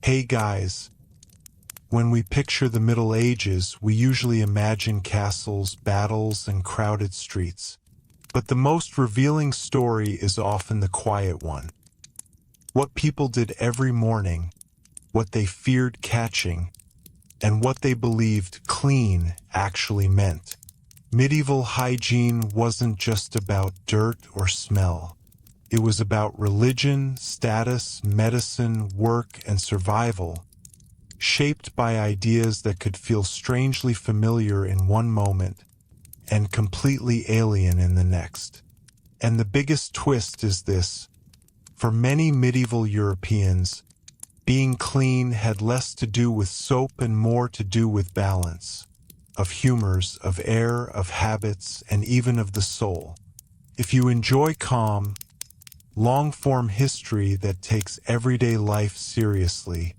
Hey guys, when we picture the Middle Ages, we usually imagine castles, battles, and crowded streets. But the most revealing story is often the quiet one. What people did every morning, what they feared catching, and what they believed clean actually meant. Medieval hygiene wasn't just about dirt or smell. It was about religion, status, medicine, work, and survival, shaped by ideas that could feel strangely familiar in one moment and completely alien in the next. And the biggest twist is this: for many medieval Europeans, being clean had less to do with soap and more to do with balance, of humors, of air, of habits, and even of the soul. If you enjoy calm, long-form history that takes everyday life seriously,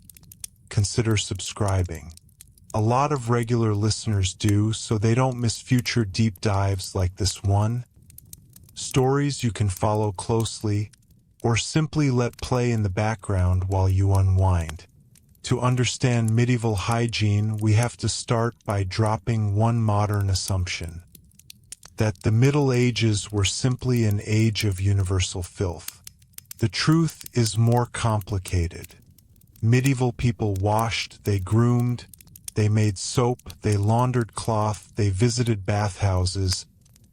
consider subscribing. A lot of regular listeners do, so they don't miss future deep dives like this one. Stories you can follow closely, or simply let play in the background while you unwind. To understand medieval hygiene, we have to start by dropping one modern assumption: that the Middle Ages were simply an age of universal filth. The truth is more complicated. Medieval people washed, they groomed, they made soap, they laundered cloth, they visited bathhouses,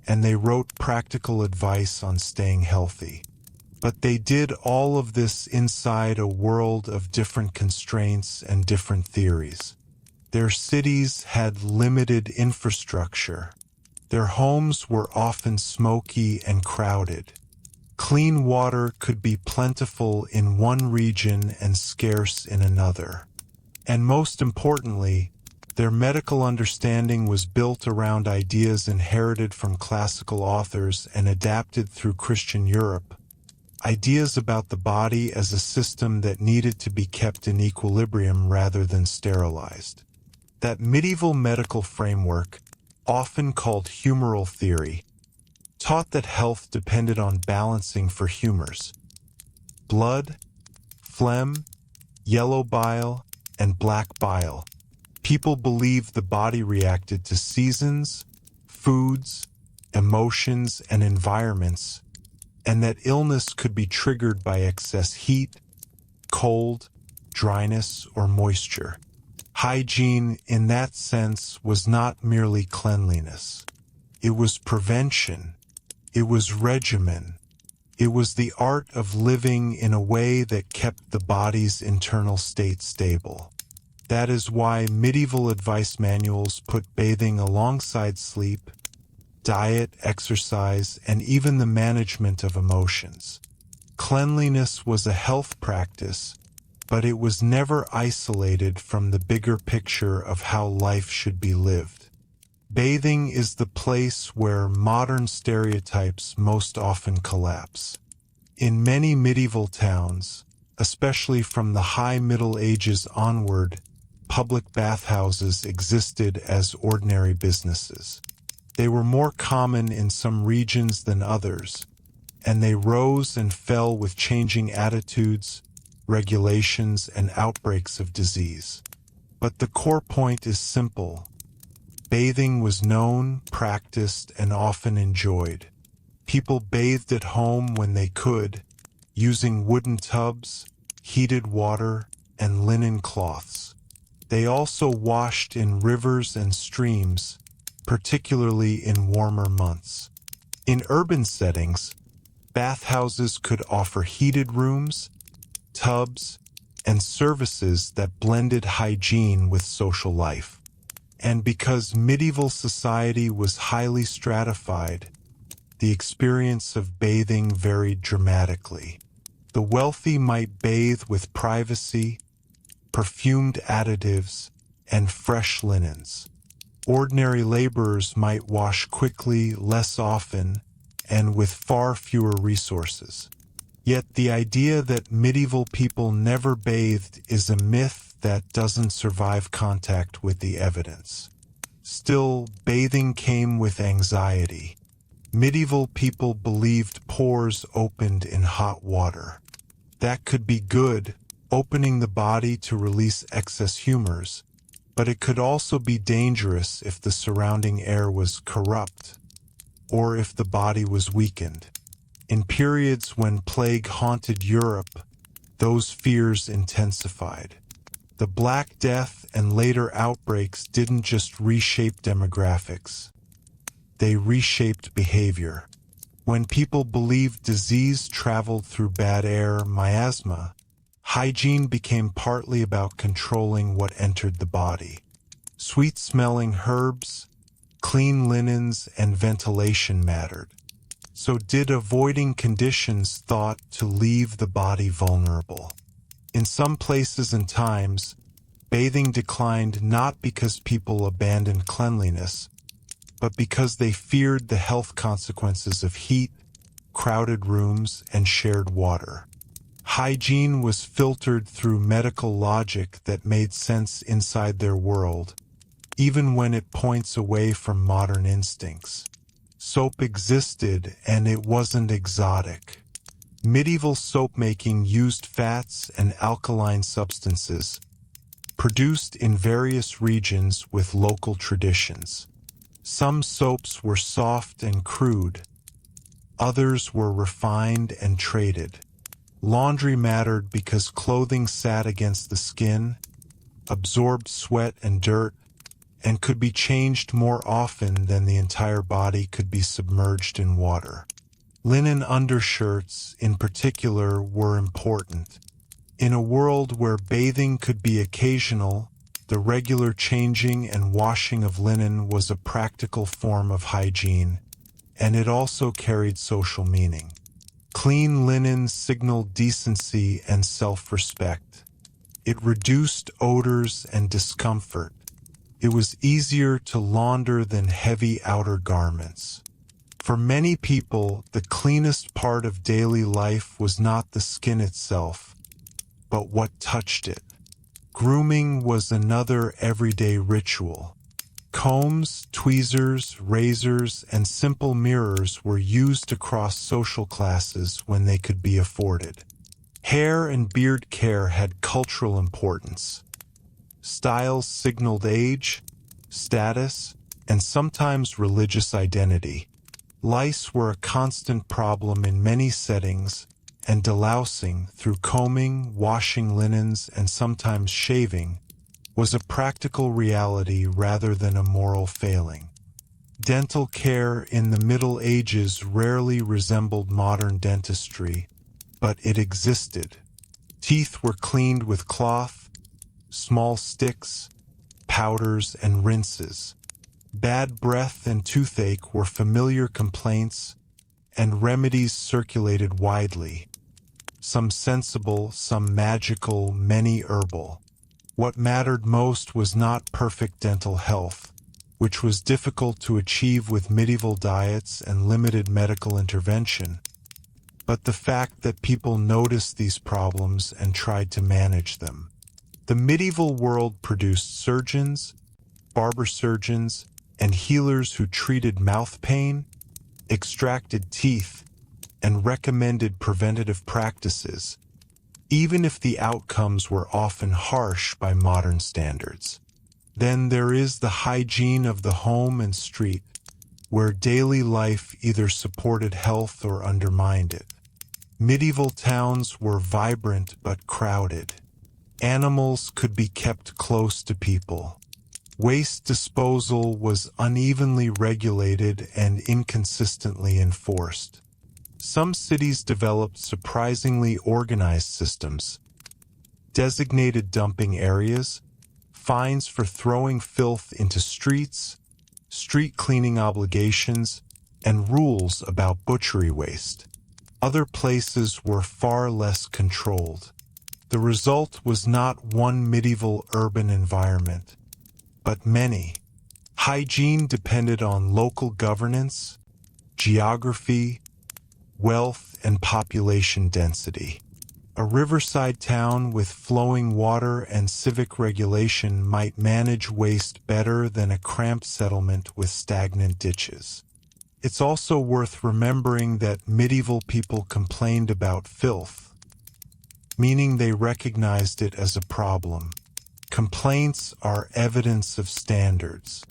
and they wrote practical advice on staying healthy. But they did all of this inside a world of different constraints and different theories. Their cities had limited infrastructure. Their homes were often smoky and crowded. Clean water could be plentiful in one region and scarce in another. And most importantly, their medical understanding was built around ideas inherited from classical authors and adapted through Christian Europe. Ideas about the body as a system that needed to be kept in equilibrium rather than sterilized. That medieval medical framework, often called humoral theory, taught that health depended on balancing for humors: blood, phlegm, yellow bile, and black bile. People believed the body reacted to seasons, foods, emotions, and environments, and that illness could be triggered by excess heat, cold, dryness, or moisture. Hygiene, in that sense, was not merely cleanliness. It was prevention. It was regimen. It was the art of living in a way that kept the body's internal state stable. That is why medieval advice manuals put bathing alongside sleep, diet, exercise, and even the management of emotions. Cleanliness was a health practice, but it was never isolated from the bigger picture of how life should be lived. Bathing is the place where modern stereotypes most often collapse. In many medieval towns, especially from the High Middle Ages onward, public bathhouses existed as ordinary businesses. They were more common in some regions than others, and they rose and fell with changing attitudes, regulations, and outbreaks of disease. But the core point is simple. Bathing was known, practiced, and often enjoyed. People bathed at home when they could, using wooden tubs, heated water, and linen cloths. They also washed in rivers and streams, particularly in warmer months. In urban settings, bathhouses could offer heated rooms, tubs, and services that blended hygiene with social life. And because medieval society was highly stratified, the experience of bathing varied dramatically. The wealthy might bathe with privacy, perfumed additives, and fresh linens. Ordinary laborers might wash quickly, less often, and with far fewer resources. Yet the idea that medieval people never bathed is a myth that doesn't survive contact with the evidence. Still, bathing came with anxiety. Medieval people believed pores opened in hot water. That could be good, opening the body to release excess humors, but it could also be dangerous if the surrounding air was corrupt or if the body was weakened. In periods when plague haunted Europe, those fears intensified. The Black Death and later outbreaks didn't just reshape demographics. They reshaped behavior. When people believed disease traveled through bad air, miasma, hygiene became partly about controlling what entered the body. Sweet-smelling herbs, clean linens, and ventilation mattered. So did avoiding conditions thought to leave the body vulnerable. In some places and times, bathing declined not because people abandoned cleanliness, but because they feared the health consequences of heat, crowded rooms, and shared water. Hygiene was filtered through medical logic that made sense inside their world, even when it points away from modern instincts. Soap existed, and it wasn't exotic. Medieval soap-making used fats and alkaline substances, produced in various regions with local traditions. Some soaps were soft and crude. Others were refined and traded. Laundry mattered because clothing sat against the skin, absorbed sweat and dirt, and could be changed more often than the entire body could be submerged in water. Linen undershirts, in particular, were important. In a world where bathing could be occasional, the regular changing and washing of linen was a practical form of hygiene, and it also carried social meaning. Clean linen signaled decency and self-respect. It reduced odors and discomfort. It was easier to launder than heavy outer garments. For many people, the cleanest part of daily life was not the skin itself, but what touched it. Grooming was another everyday ritual. Combs, tweezers, razors, and simple mirrors were used across social classes when they could be afforded. Hair and beard care had cultural importance. Styles signaled age, status, and sometimes religious identity. Lice were a constant problem in many settings, and delousing, through combing, washing linens, and sometimes shaving, was a practical reality rather than a moral failing. Dental care in the Middle Ages rarely resembled modern dentistry, but it existed. Teeth were cleaned with cloth, small sticks, powders, and rinses. Bad breath and toothache were familiar complaints, and remedies circulated widely. Some sensible, some magical, many herbal. What mattered most was not perfect dental health, which was difficult to achieve with medieval diets and limited medical intervention, but the fact that people noticed these problems and tried to manage them. The medieval world produced surgeons, barber surgeons, and healers who treated mouth pain, extracted teeth, and recommended preventative practices, even if the outcomes were often harsh by modern standards. Then there is the hygiene of the home and street, where daily life either supported health or undermined it. Medieval towns were vibrant but crowded. Animals could be kept close to people. Waste disposal was unevenly regulated and inconsistently enforced. Some cities developed surprisingly organized systems, designated dumping areas, fines for throwing filth into streets, street cleaning obligations, and rules about butchery waste. Other places were far less controlled. The result was not one medieval urban environment, but many. Hygiene depended on local governance, geography, wealth, and population density. A riverside town with flowing water and civic regulation might manage waste better than a cramped settlement with stagnant ditches. It's also worth remembering that medieval people complained about filth, meaning they recognized it as a problem. Complaints are evidence of standards.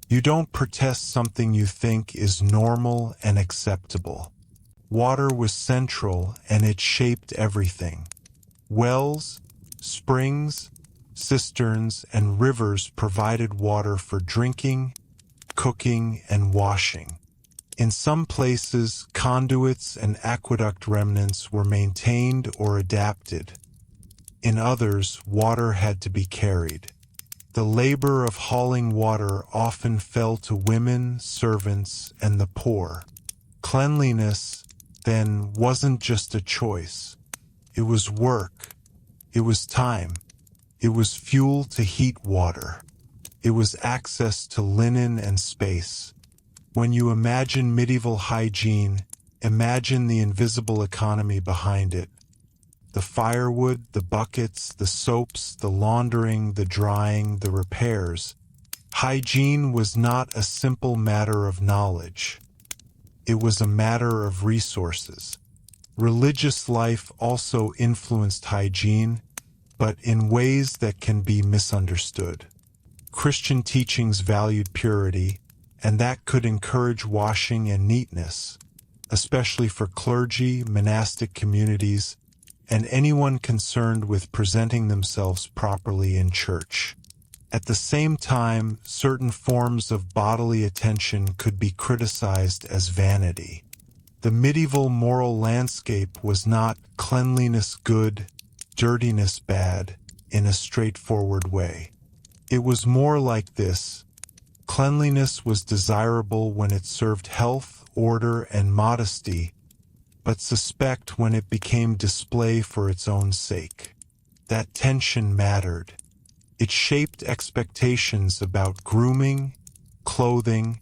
You don't protest something you think is normal and acceptable. Water was central and it shaped everything. Wells, springs, cisterns, and rivers provided water for drinking, cooking, and washing. In some places, conduits and aqueduct remnants were maintained or adapted. In others, water had to be carried. The labor of hauling water often fell to women, servants, and the poor. Cleanliness, then, wasn't just a choice. It was work. It was time. It was fuel to heat water. It was access to linen and space. When you imagine medieval hygiene, imagine the invisible economy behind it. The firewood, the buckets, the soaps, the laundering, the drying, the repairs. Hygiene was not a simple matter of knowledge. It was a matter of resources. Religious life also influenced hygiene, but in ways that can be misunderstood. Christian teachings valued purity, and that could encourage washing and neatness, especially for clergy, monastic communities, and anyone concerned with presenting themselves properly in church. At the same time, certain forms of bodily attention could be criticized as vanity. The medieval moral landscape was not cleanliness good, dirtiness bad, in a straightforward way. It was more like this. Cleanliness was desirable when it served health, order, and modesty, but suspect when it became display for its own sake. That tension mattered. It shaped expectations about grooming, clothing,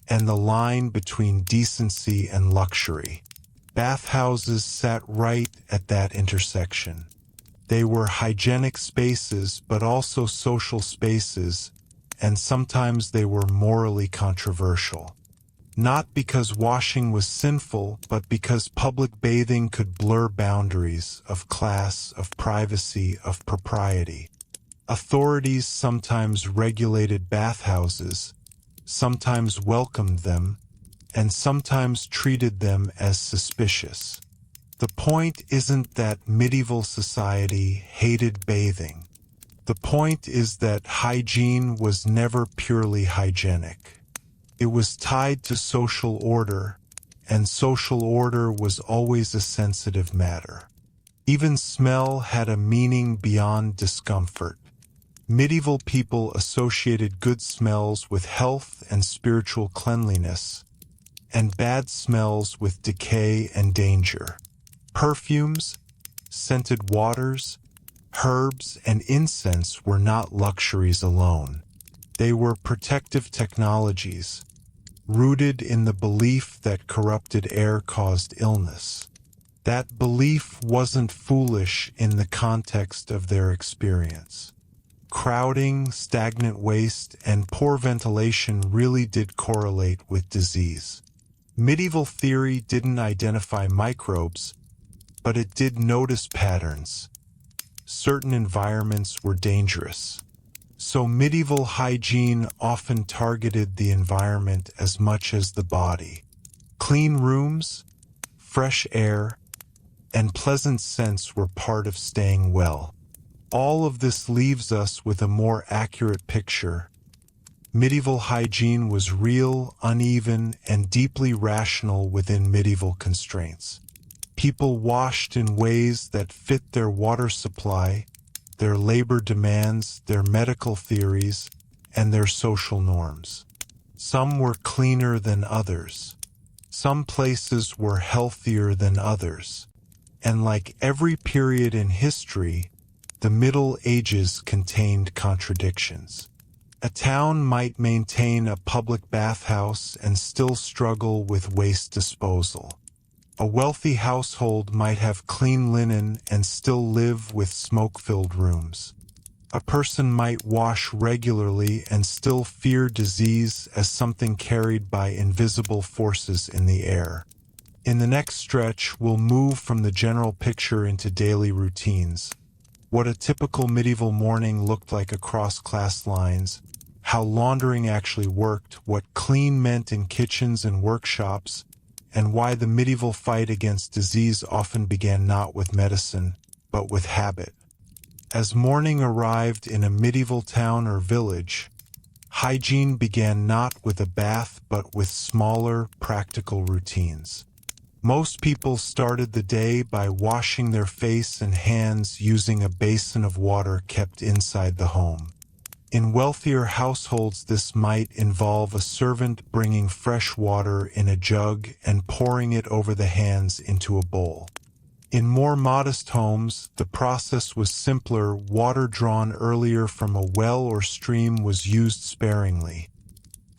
and the line between decency and luxury. Bathhouses sat right at that intersection. They were hygienic spaces, but also social spaces, and sometimes they were morally controversial. Not because washing was sinful, but because public bathing could blur boundaries of class, of privacy, of propriety. Authorities sometimes regulated bathhouses, sometimes welcomed them, and sometimes treated them as suspicious. The point isn't that medieval society hated bathing. The point is that hygiene was never purely hygienic. It was tied to social order, and social order was always a sensitive matter. Even smell had a meaning beyond discomfort. Medieval people associated good smells with health and spiritual cleanliness, and bad smells with decay and danger. Perfumes, scented waters, herbs, and incense were not luxuries alone. They were protective technologies, rooted in the belief that corrupted air caused illness. That belief wasn't foolish in the context of their experience. Crowding, stagnant waste, and poor ventilation really did correlate with disease. Medieval theory didn't identify microbes, but it did notice patterns. Certain environments were dangerous. So medieval hygiene often targeted the environment as much as the body. Clean rooms, fresh air, and pleasant scents were part of staying well. All of this leaves us with a more accurate picture. Medieval hygiene was real, uneven, and deeply rational within medieval constraints. People washed in ways that fit their water supply, their labor demands, their medical theories, and their social norms. Some were cleaner than others. Some places were healthier than others. And like every period in history, the Middle Ages contained contradictions. A town might maintain a public bathhouse and still struggle with waste disposal. A wealthy household might have clean linen and still live with smoke-filled rooms. A person might wash regularly and still fear disease as something carried by invisible forces in the air. In the next stretch, we'll move from the general picture into daily routines. What a typical medieval morning looked like across class lines, how laundering actually worked, what clean meant in kitchens and workshops, and why the medieval fight against disease often began not with medicine, but with habit. As morning arrived in a medieval town or village, hygiene began not with a bath but with smaller, practical routines. Most people started the day by washing their face and hands using a basin of water kept inside the home. In wealthier households, this might involve a servant bringing fresh water in a jug and pouring it over the hands into a bowl. In more modest homes, the process was simpler. Water drawn earlier from a well or stream was used sparingly,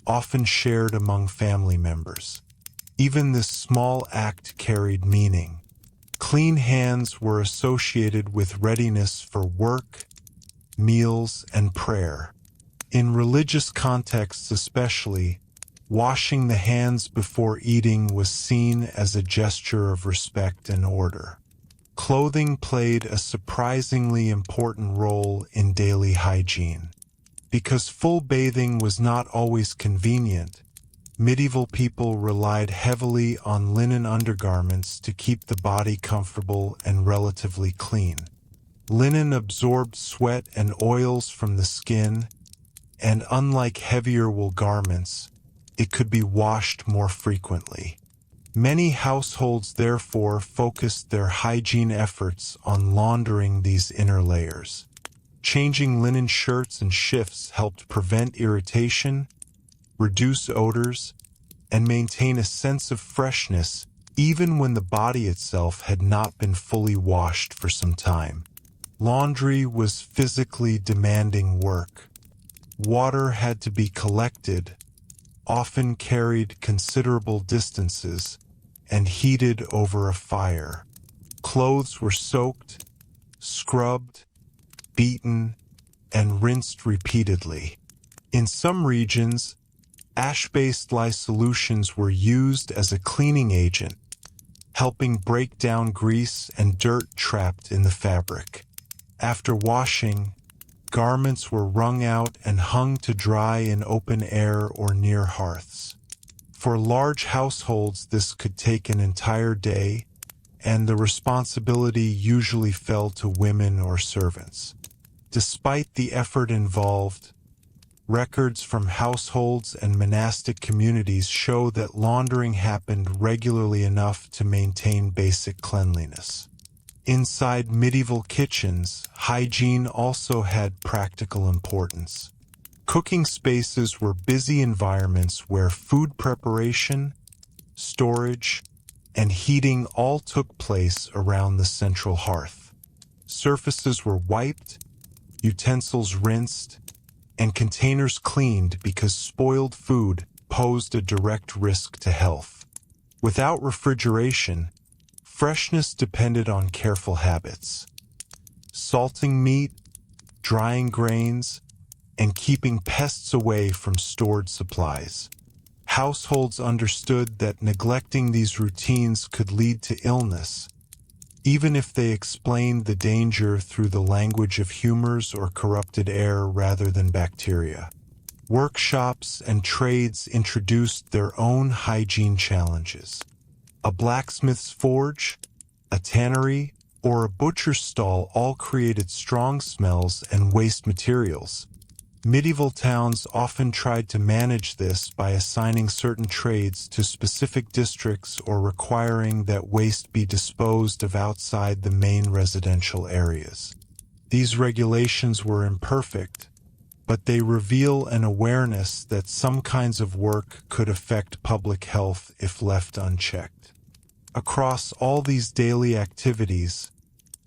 often shared among family members. Even this small act carried meaning. Clean hands were associated with readiness for work, meals, and prayer. In religious contexts especially, washing the hands before eating was seen as a gesture of respect and order. Clothing played a surprisingly important role in daily hygiene. Because full bathing was not always convenient, medieval people relied heavily on linen undergarments to keep the body comfortable and relatively clean. Linen absorbed sweat and oils from the skin, and unlike heavier wool garments, it could be washed more frequently. Many households therefore focused their hygiene efforts on laundering these inner layers. Changing linen shirts and shifts helped prevent irritation, reduce odors, and maintain a sense of freshness even when the body itself had not been fully washed for some time. Laundry was physically demanding work. Water had to be collected, often carried considerable distances, and heated over a fire. Clothes were soaked, scrubbed, beaten, and rinsed repeatedly. In some regions, ash-based lye solutions were used as a cleaning agent, helping break down grease and dirt trapped in the fabric. After washing, garments were wrung out and hung to dry in open air or near hearths. For large households, this could take an entire day, and the responsibility usually fell to women or servants. Despite the effort involved, records from households and monastic communities show that laundering happened regularly enough to maintain basic cleanliness. Inside medieval kitchens, hygiene also had practical importance. Cooking spaces were busy environments where food preparation, storage, and heating all took place around the central hearth. Surfaces were wiped, utensils rinsed, and containers cleaned because spoiled food posed a direct risk to health. Without refrigeration, freshness depended on careful habits. Salting meat, drying grains, and keeping pests away from stored supplies. Households understood that neglecting these routines could lead to illness, even if they explained the danger through the language of humors or corrupted air rather than bacteria. Workshops and trades introduced their own hygiene challenges. A blacksmith's forge, a tannery, or a butcher's stall all created strong smells and waste materials. Medieval towns often tried to manage this by assigning certain trades to specific districts or requiring that waste be disposed of outside the main residential areas. These regulations were imperfect, but they reveal an awareness that some kinds of work could affect public health if left unchecked. Across all these daily activities,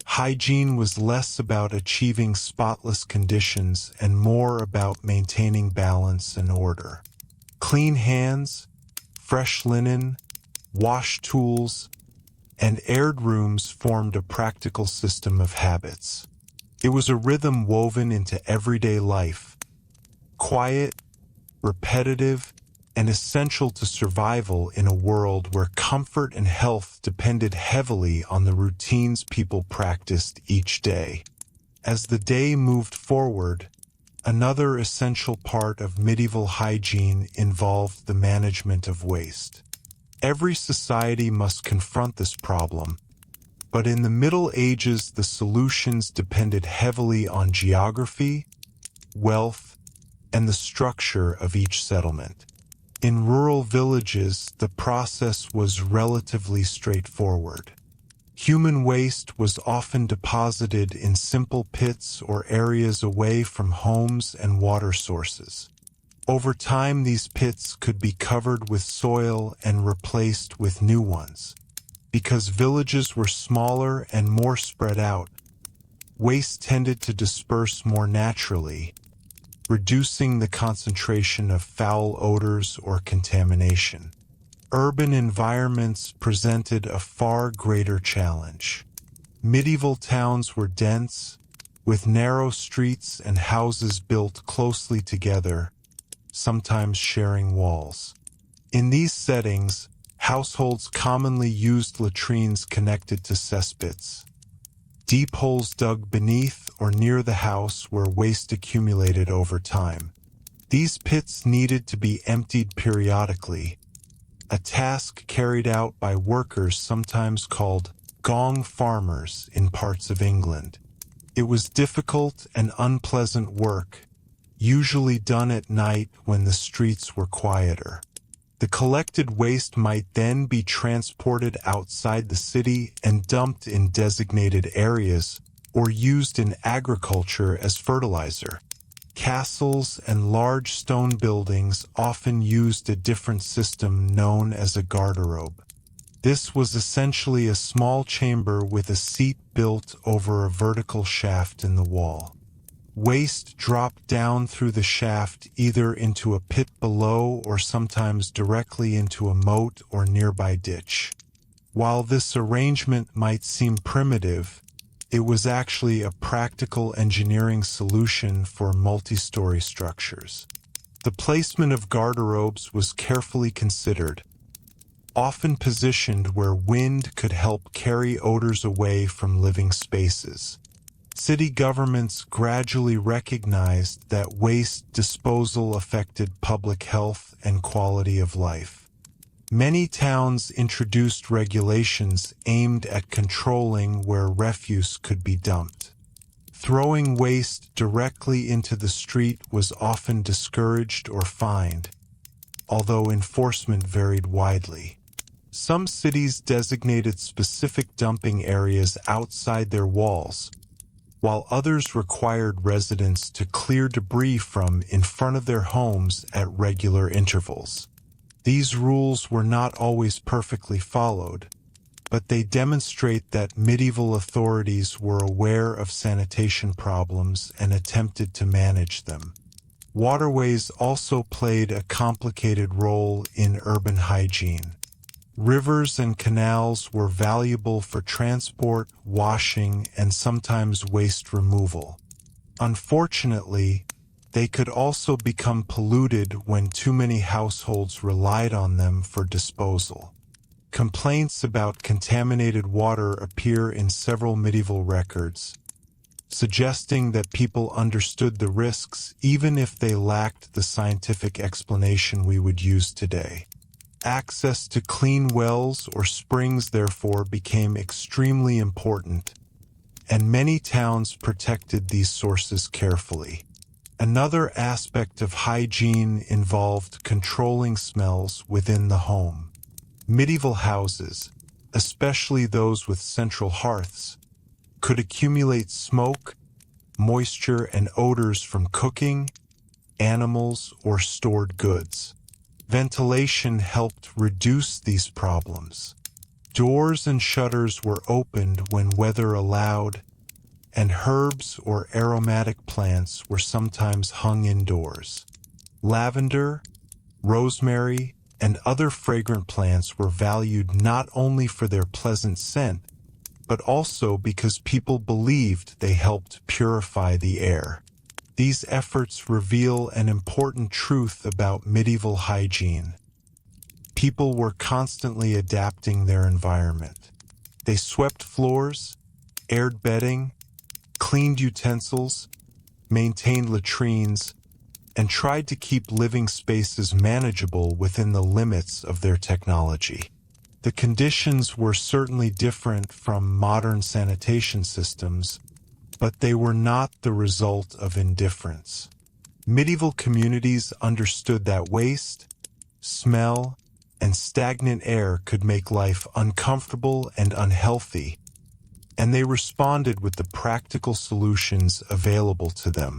hygiene was less about achieving spotless conditions and more about maintaining balance and order. Clean hands, fresh linen, wash tools, and aired rooms formed a practical system of habits. It was a rhythm woven into everyday life, quiet, repetitive, and essential to survival in a world where comfort and health depended heavily on the routines people practiced each day. As the day moved forward, another essential part of medieval hygiene involved the management of waste. Every society must confront this problem, but in the Middle Ages the solutions depended heavily on geography, wealth, and the structure of each settlement. In rural villages, the process was relatively straightforward. Human waste was often deposited in simple pits or areas away from homes and water sources. Over time, these pits could be covered with soil and replaced with new ones. Because villages were smaller and more spread out, waste tended to disperse more naturally, reducing the concentration of foul odors or contamination. Urban environments presented a far greater challenge. Medieval towns were dense, with narrow streets and houses built closely together, sometimes sharing walls. In these settings, households commonly used latrines connected to cesspits, deep holes dug beneath or near the house where waste accumulated over time. These pits needed to be emptied periodically, a task carried out by workers sometimes called gong farmers in parts of England. It was difficult and unpleasant work, usually done at night when the streets were quieter. The collected waste might then be transported outside the city and dumped in designated areas or used in agriculture as fertilizer. Castles and large stone buildings often used a different system known as a garderobe. This was essentially a small chamber with a seat built over a vertical shaft in the wall. Waste dropped down through the shaft either into a pit below or sometimes directly into a moat or nearby ditch. While this arrangement might seem primitive, it was actually a practical engineering solution for multi-story structures. The placement of garderobes was carefully considered, often positioned where wind could help carry odors away from living spaces. City governments gradually recognized that waste disposal affected public health and quality of life. Many towns introduced regulations aimed at controlling where refuse could be dumped. Throwing waste directly into the street was often discouraged or fined, although enforcement varied widely. Some cities designated specific dumping areas outside their walls, while others required residents to clear debris from in front of their homes at regular intervals. These rules were not always perfectly followed, but they demonstrate that medieval authorities were aware of sanitation problems and attempted to manage them. Waterways also played a complicated role in urban hygiene. Rivers and canals were valuable for transport, washing, and sometimes waste removal. Unfortunately, they could also become polluted when too many households relied on them for disposal. Complaints about contaminated water appear in several medieval records, suggesting that people understood the risks even if they lacked the scientific explanation we would use today. Access to clean wells or springs, therefore, became extremely important, and many towns protected these sources carefully. Another aspect of hygiene involved controlling smells within the home. Medieval houses, especially those with central hearths, could accumulate smoke, moisture, and odors from cooking, animals, or stored goods. Ventilation helped reduce these problems. Doors and shutters were opened when weather allowed, and herbs or aromatic plants were sometimes hung indoors. Lavender, rosemary, and other fragrant plants were valued not only for their pleasant scent, but also because people believed they helped purify the air. These efforts reveal an important truth about medieval hygiene. People were constantly adapting their environment. They swept floors, aired bedding, cleaned utensils, maintained latrines, and tried to keep living spaces manageable within the limits of their technology. The conditions were certainly different from modern sanitation systems, but they were not the result of indifference. Medieval communities understood that waste, smell, and stagnant air could make life uncomfortable and unhealthy, and they responded with the practical solutions available to them.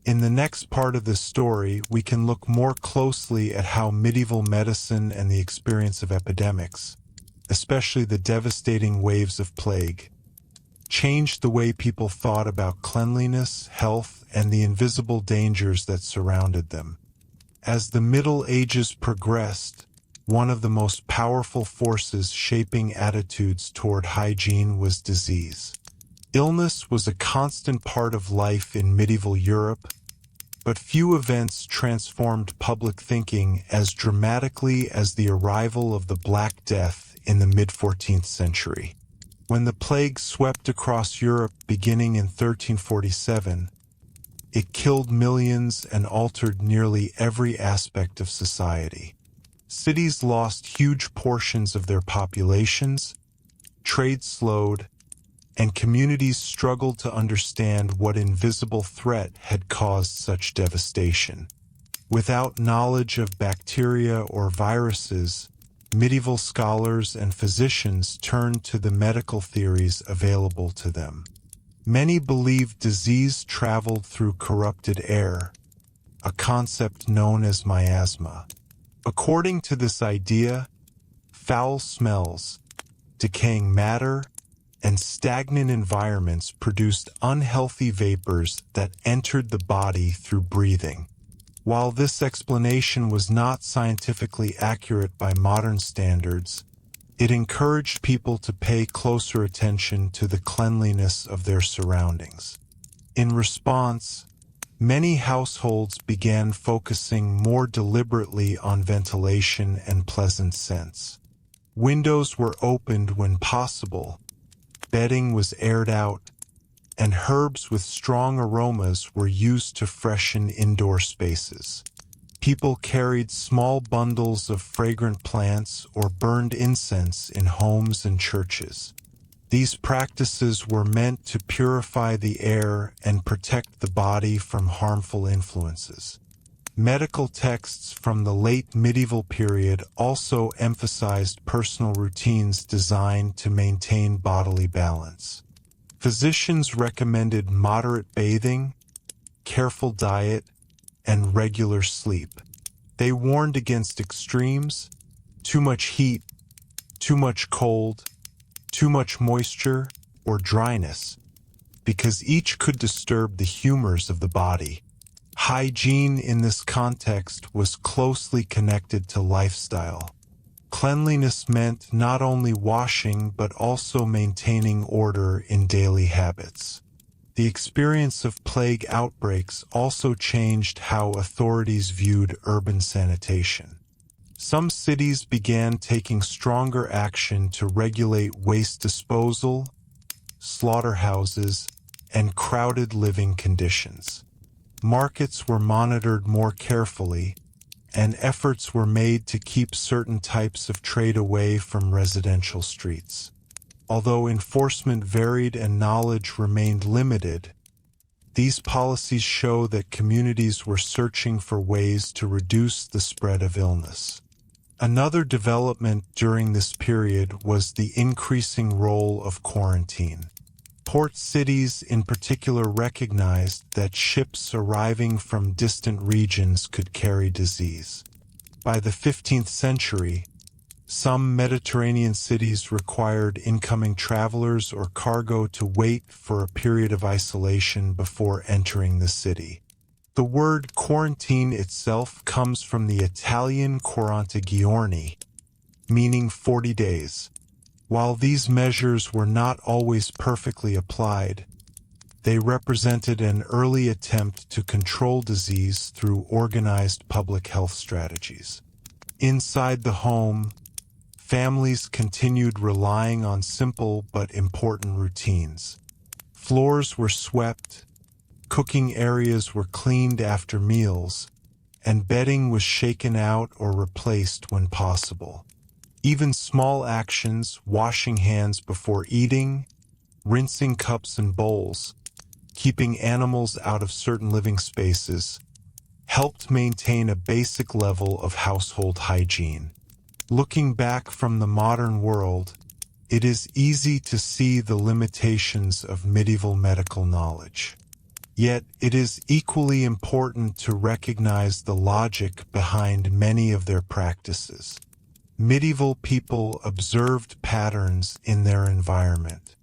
In the next part of this story, we can look more closely at how medieval medicine and the experience of epidemics, especially the devastating waves of plague, changed the way people thought about cleanliness, health, and the invisible dangers that surrounded them. As the Middle Ages progressed, one of the most powerful forces shaping attitudes toward hygiene was disease. Illness was a constant part of life in medieval Europe, but few events transformed public thinking as dramatically as the arrival of the Black Death in the mid-14th century. When the plague swept across Europe beginning in 1347, it killed millions and altered nearly every aspect of society. Cities lost huge portions of their populations, trade slowed, and communities struggled to understand what invisible threat had caused such devastation. Without knowledge of bacteria or viruses, medieval scholars and physicians turned to the medical theories available to them. Many believed disease traveled through corrupted air, a concept known as miasma. According to this idea, foul smells, decaying matter, and stagnant environments produced unhealthy vapors that entered the body through breathing. While this explanation was not scientifically accurate by modern standards, it encouraged people to pay closer attention to the cleanliness of their surroundings. In response, many households began focusing more deliberately on ventilation and pleasant scents. Windows were opened when possible, bedding was aired out, and herbs with strong aromas were used to freshen indoor spaces. People carried small bundles of fragrant plants or burned incense in homes and churches. These practices were meant to purify the air and protect the body from harmful influences. Medical texts from the late medieval period also emphasized personal routines designed to maintain bodily balance. Physicians recommended moderate bathing, careful diet, and regular sleep. They warned against extremes, too much heat, too much cold, too much moisture, or dryness, because each could disturb the humors of the body. Hygiene in this context was closely connected to lifestyle. Cleanliness meant not only washing but also maintaining order in daily habits. The experience of plague outbreaks also changed how authorities viewed urban sanitation. Some cities began taking stronger action to regulate waste disposal, slaughterhouses, and crowded living conditions. Markets were monitored more carefully, and efforts were made to keep certain types of trade away from residential streets. Although enforcement varied and knowledge remained limited, these policies show that communities were searching for ways to reduce the spread of illness. Another development during this period was the increasing role of quarantine. Port cities in particular recognized that ships arriving from distant regions could carry disease. By the 15th century, some Mediterranean cities required incoming travelers or cargo to wait for a period of isolation before entering the city. The word quarantine itself comes from the Italian 40 giorni, meaning 40 days. While these measures were not always perfectly applied, They represented an early attempt to control disease through organized public health strategies. Inside the home, families continued relying on simple but important routines. Floors were swept, cooking areas were cleaned after meals, and bedding was shaken out or replaced when possible. Even small actions, washing hands before eating, rinsing cups and bowls, keeping animals out of certain living spaces, helped maintain a basic level of household hygiene. Looking back from the modern world, it is easy to see the limitations of medieval medical knowledge. Yet it is equally important to recognize the logic behind many of their practices. Medieval people observed patterns in their environment.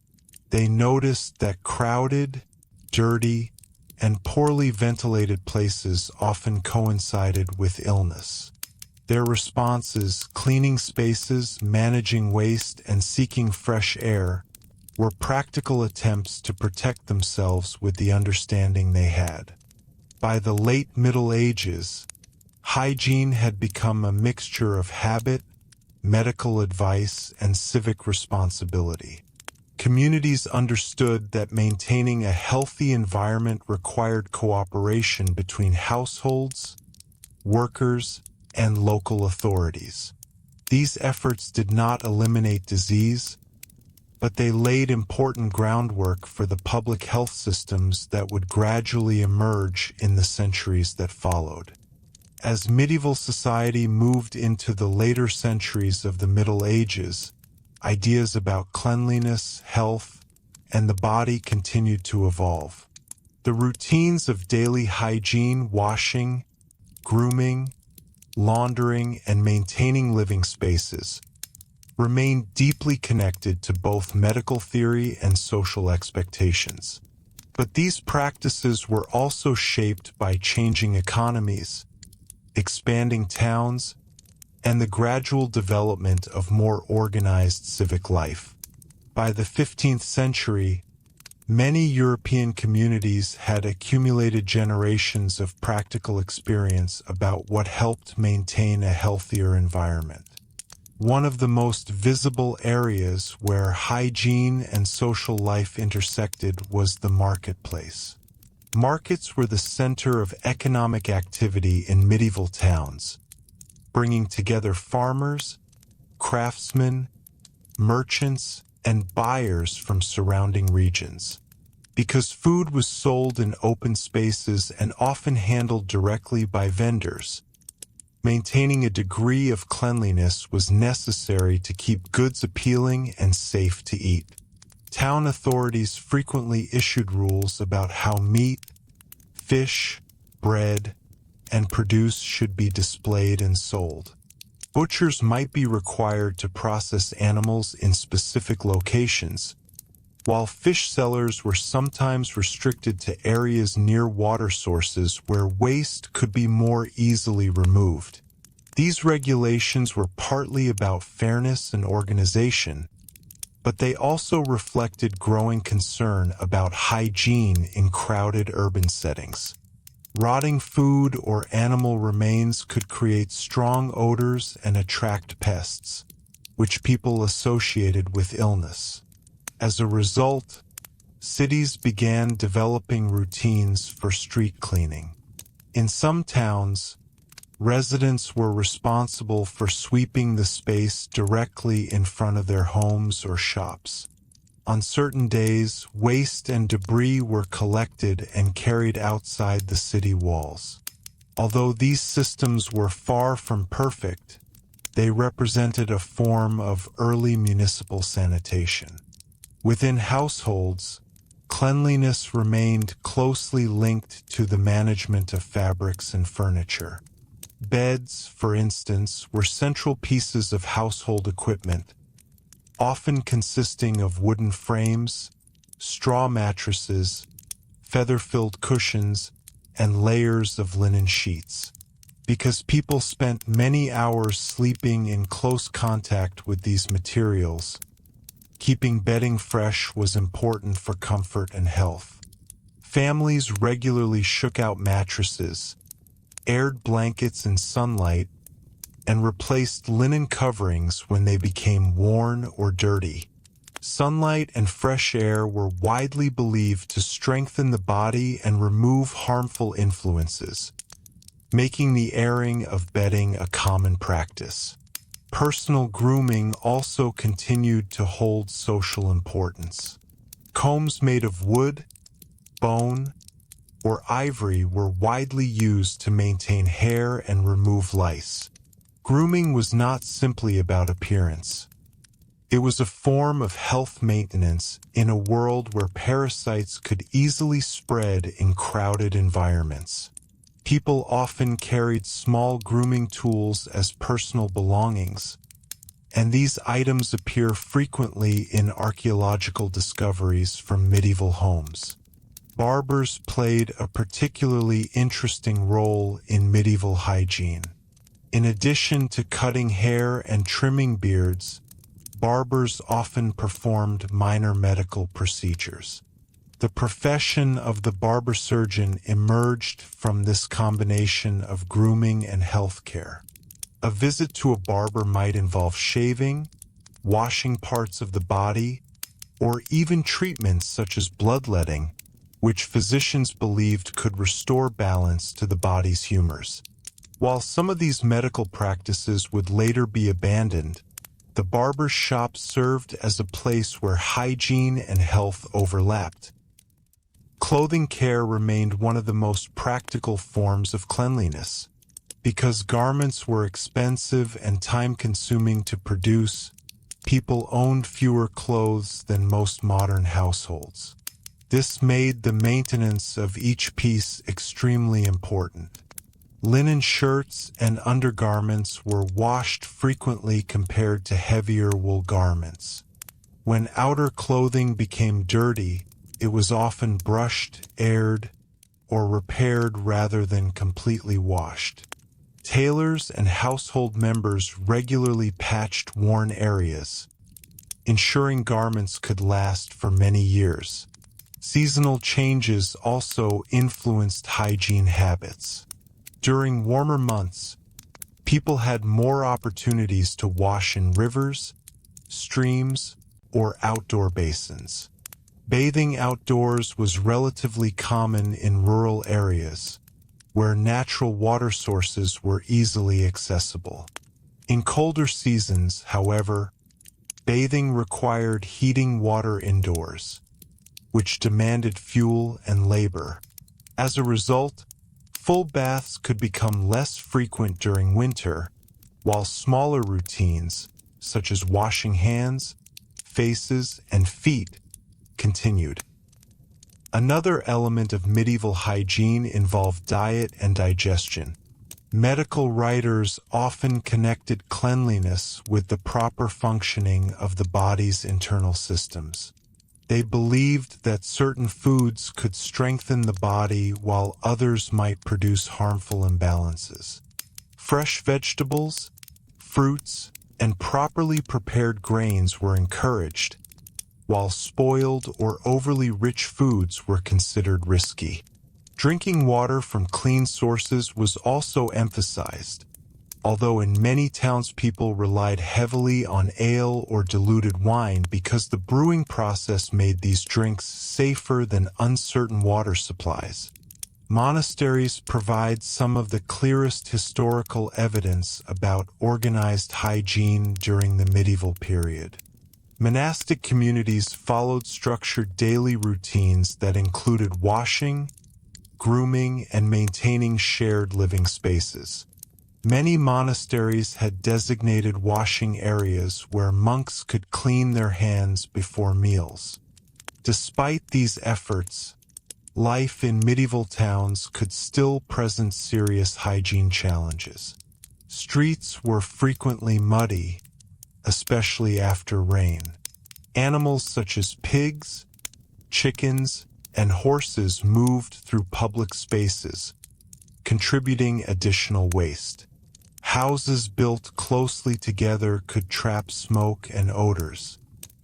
They noticed that crowded, dirty, and poorly ventilated places often coincided with illness. Their responses, cleaning spaces, managing waste, and seeking fresh air, were practical attempts to protect themselves with the understanding they had. By the late Middle Ages, hygiene had become a mixture of habit, medical advice, and civic responsibility. Communities understood that maintaining a healthy environment required cooperation between households, workers, and local authorities. These efforts did not eliminate disease, but they laid important groundwork for the public health systems that would gradually emerge in the centuries that followed. As medieval society moved into the later centuries of the Middle Ages, ideas about cleanliness, health, and the body continued to evolve. The routines of daily hygiene, washing, grooming, laundering, and maintaining living spaces remained deeply connected to both medical theory and social expectations. But these practices were also shaped by changing economies, expanding towns, and the gradual development of more organized civic life. By the 15th century, many European communities had accumulated generations of practical experience about what helped maintain a healthier environment. One of the most visible areas where hygiene and social life intersected was the marketplace. Markets were the center of economic activity in medieval towns, bringing together farmers, craftsmen, merchants, and buyers from surrounding regions. Because food was sold in open spaces and often handled directly by vendors, maintaining a degree of cleanliness was necessary to keep goods appealing and safe to eat. Town authorities frequently issued rules about how meat, fish, bread, and produce should be displayed and sold. Butchers might be required to process animals in specific locations, while fish sellers were sometimes restricted to areas near water sources where waste could be more easily removed. These regulations were partly about fairness and organization, but they also reflected growing concern about hygiene in crowded urban settings. Rotting food or animal remains could create strong odors and attract pests, which people associated with illness. As a result, cities began developing routines for street cleaning. In some towns, residents were responsible for sweeping the space directly in front of their homes or shops. On certain days, waste and debris were collected and carried outside the city walls. Although these systems were far from perfect, they represented a form of early municipal sanitation. Within households, cleanliness remained closely linked to the management of fabrics and furniture. Beds, for instance, were central pieces of household equipment, often consisting of wooden frames, straw mattresses, feather-filled cushions, and layers of linen sheets. Because people spent many hours sleeping in close contact with these materials, keeping bedding fresh was important for comfort and health. Families regularly shook out mattresses, aired blankets in sunlight, and replaced linen coverings when they became worn or dirty. Sunlight and fresh air were widely believed to strengthen the body and remove harmful influences, making the airing of bedding a common practice. Personal grooming also continued to hold social importance. Combs made of wood, bone, or ivory were widely used to maintain hair and remove lice. Grooming was not simply about appearance. It was a form of health maintenance in a world where parasites could easily spread in crowded environments. People often carried small grooming tools as personal belongings, and these items appear frequently in archaeological discoveries from medieval homes. Barbers played a particularly interesting role in medieval hygiene. In addition to cutting hair and trimming beards, barbers often performed minor medical procedures. The profession of the barber surgeon emerged from this combination of grooming and health care. A visit to a barber might involve shaving, washing parts of the body, or even treatments such as bloodletting, which physicians believed could restore balance to the body's humors. While some of these medical practices would later be abandoned, the barber shop served as a place where hygiene and health overlapped. Clothing care remained one of the most practical forms of cleanliness. Because garments were expensive and time-consuming to produce, people owned fewer clothes than most modern households. This made the maintenance of each piece extremely important. Linen shirts and undergarments were washed frequently compared to heavier wool garments. When outer clothing became dirty, it was often brushed, aired, or repaired rather than completely washed. Tailors and household members regularly patched worn areas, ensuring garments could last for many years. Seasonal changes also influenced hygiene habits. During warmer months, people had more opportunities to wash in rivers, streams, or outdoor basins. Bathing outdoors was relatively common in rural areas, where natural water sources were easily accessible. In colder seasons, however, bathing required heating water indoors, which demanded fuel and labor. As a result, full baths could become less frequent during winter, while smaller routines, such as washing hands, faces, and feet, continued. Another element of medieval hygiene involved diet and digestion. Medical writers often connected cleanliness with the proper functioning of the body's internal systems. They believed that certain foods could strengthen the body while others might produce harmful imbalances. Fresh vegetables, fruits, and properly prepared grains were encouraged, while spoiled or overly rich foods were considered risky. Drinking water from clean sources was also emphasized, although in many townspeople relied heavily on ale or diluted wine because the brewing process made these drinks safer than uncertain water supplies. Monasteries provide some of the clearest historical evidence about organized hygiene during the medieval period. Monastic communities followed structured daily routines that included washing, grooming, and maintaining shared living spaces. Many monasteries had designated washing areas where monks could clean their hands before meals. Despite these efforts, life in medieval towns could still present serious hygiene challenges. Streets were frequently muddy, especially after rain. Animals such as pigs, chickens, and horses moved through public spaces, contributing additional waste. Houses built closely together could trap smoke and odors.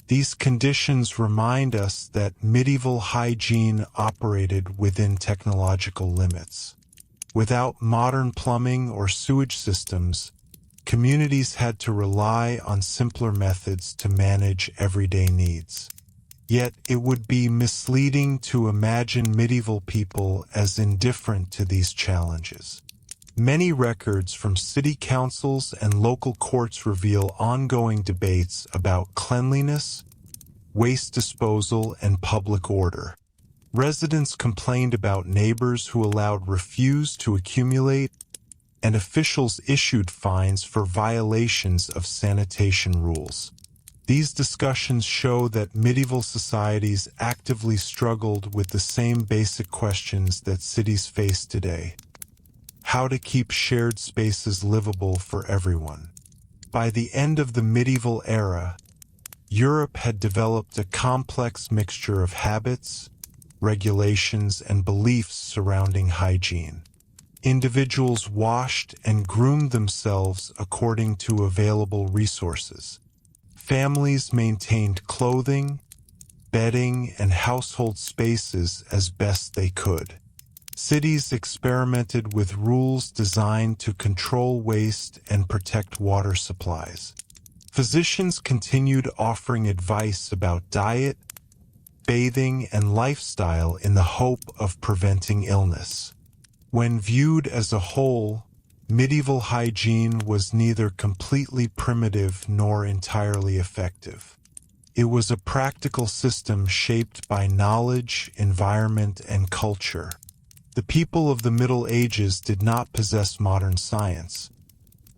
These conditions remind us that medieval hygiene operated within technological limits. Without modern plumbing or sewage systems, communities had to rely on simpler methods to manage everyday needs. Yet it would be misleading to imagine medieval people as indifferent to these challenges. Many records from city councils and local courts reveal ongoing debates about cleanliness, waste disposal, and public order. Residents complained about neighbors who allowed refuse to accumulate, and officials issued fines for violations of sanitation rules. These discussions show that medieval societies actively struggled with the same basic questions that cities face today: how to keep shared spaces livable for everyone. By the end of the medieval era, Europe had developed a complex mixture of habits, regulations, and beliefs surrounding hygiene. Individuals washed and groomed themselves according to available resources. Families maintained clothing, bedding, and household spaces as best they could. Cities experimented with rules designed to control waste and protect water supplies. Physicians continued offering advice about diet, bathing, and lifestyle in the hope of preventing illness. When viewed as a whole, medieval hygiene was neither completely primitive nor entirely effective. It was a practical system shaped by knowledge, environment, and culture. The people of the Middle Ages did not possess modern science,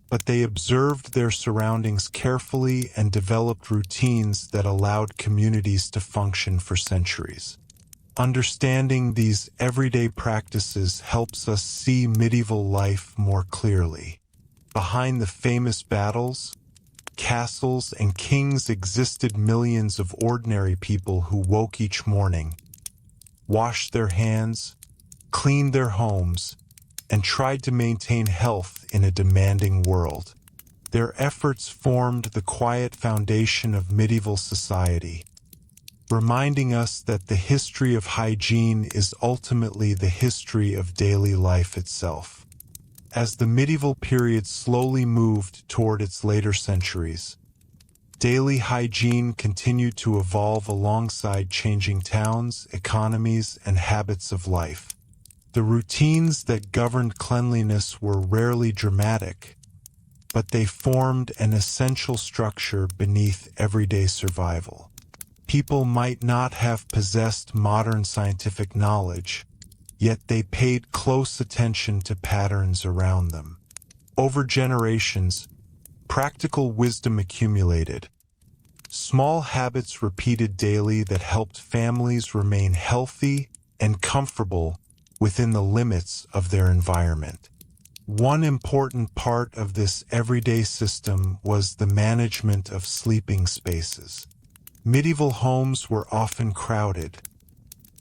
but they observed their surroundings carefully and developed routines that allowed communities to function for centuries. Understanding these everyday practices helps us see medieval life more clearly. Behind the famous battles, castles, and kings existed millions of ordinary people who woke each morning, washed their hands, cleaned their homes, and tried to maintain health in a demanding world. Their efforts formed the quiet foundation of medieval society, reminding us that the history of hygiene is ultimately the history of daily life itself. As the medieval period slowly moved toward its later centuries, daily hygiene continued to evolve alongside changing towns, economies, and habits of life. The routines that governed cleanliness were rarely dramatic, but they formed an essential structure beneath everyday survival. People might not have possessed modern scientific knowledge, yet they paid close attention to patterns around them. Over generations, practical wisdom accumulated. Small habits repeated daily that helped families remain healthy and comfortable within the limits of their environment. One important part of this everyday system was the management of sleeping spaces. Medieval homes were often crowded,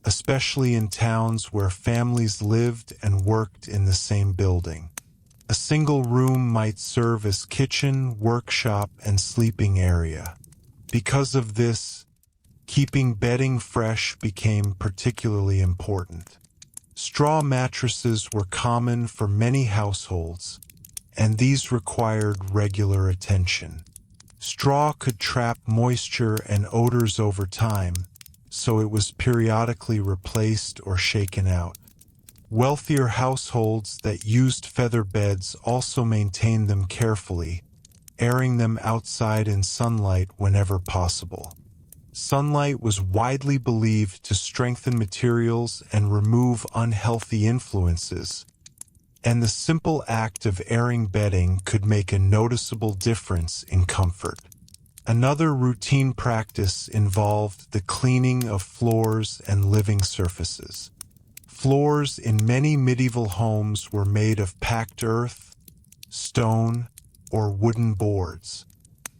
especially in towns where families lived and worked in the same building. A single room might serve as kitchen, workshop, and sleeping area. Because of this, keeping bedding fresh became particularly important. Straw mattresses were common for many households, and these required regular attention. Straw could trap moisture and odors over time, so it was periodically replaced or shaken out. Wealthier households that used feather beds also maintained them carefully, airing them outside in sunlight whenever possible. Sunlight was widely believed to strengthen materials and remove unhealthy influences, and the simple act of airing bedding could make a noticeable difference in comfort. Another routine practice involved the cleaning of floors and living surfaces. Floors in many medieval homes were made of packed earth, stone, or wooden boards.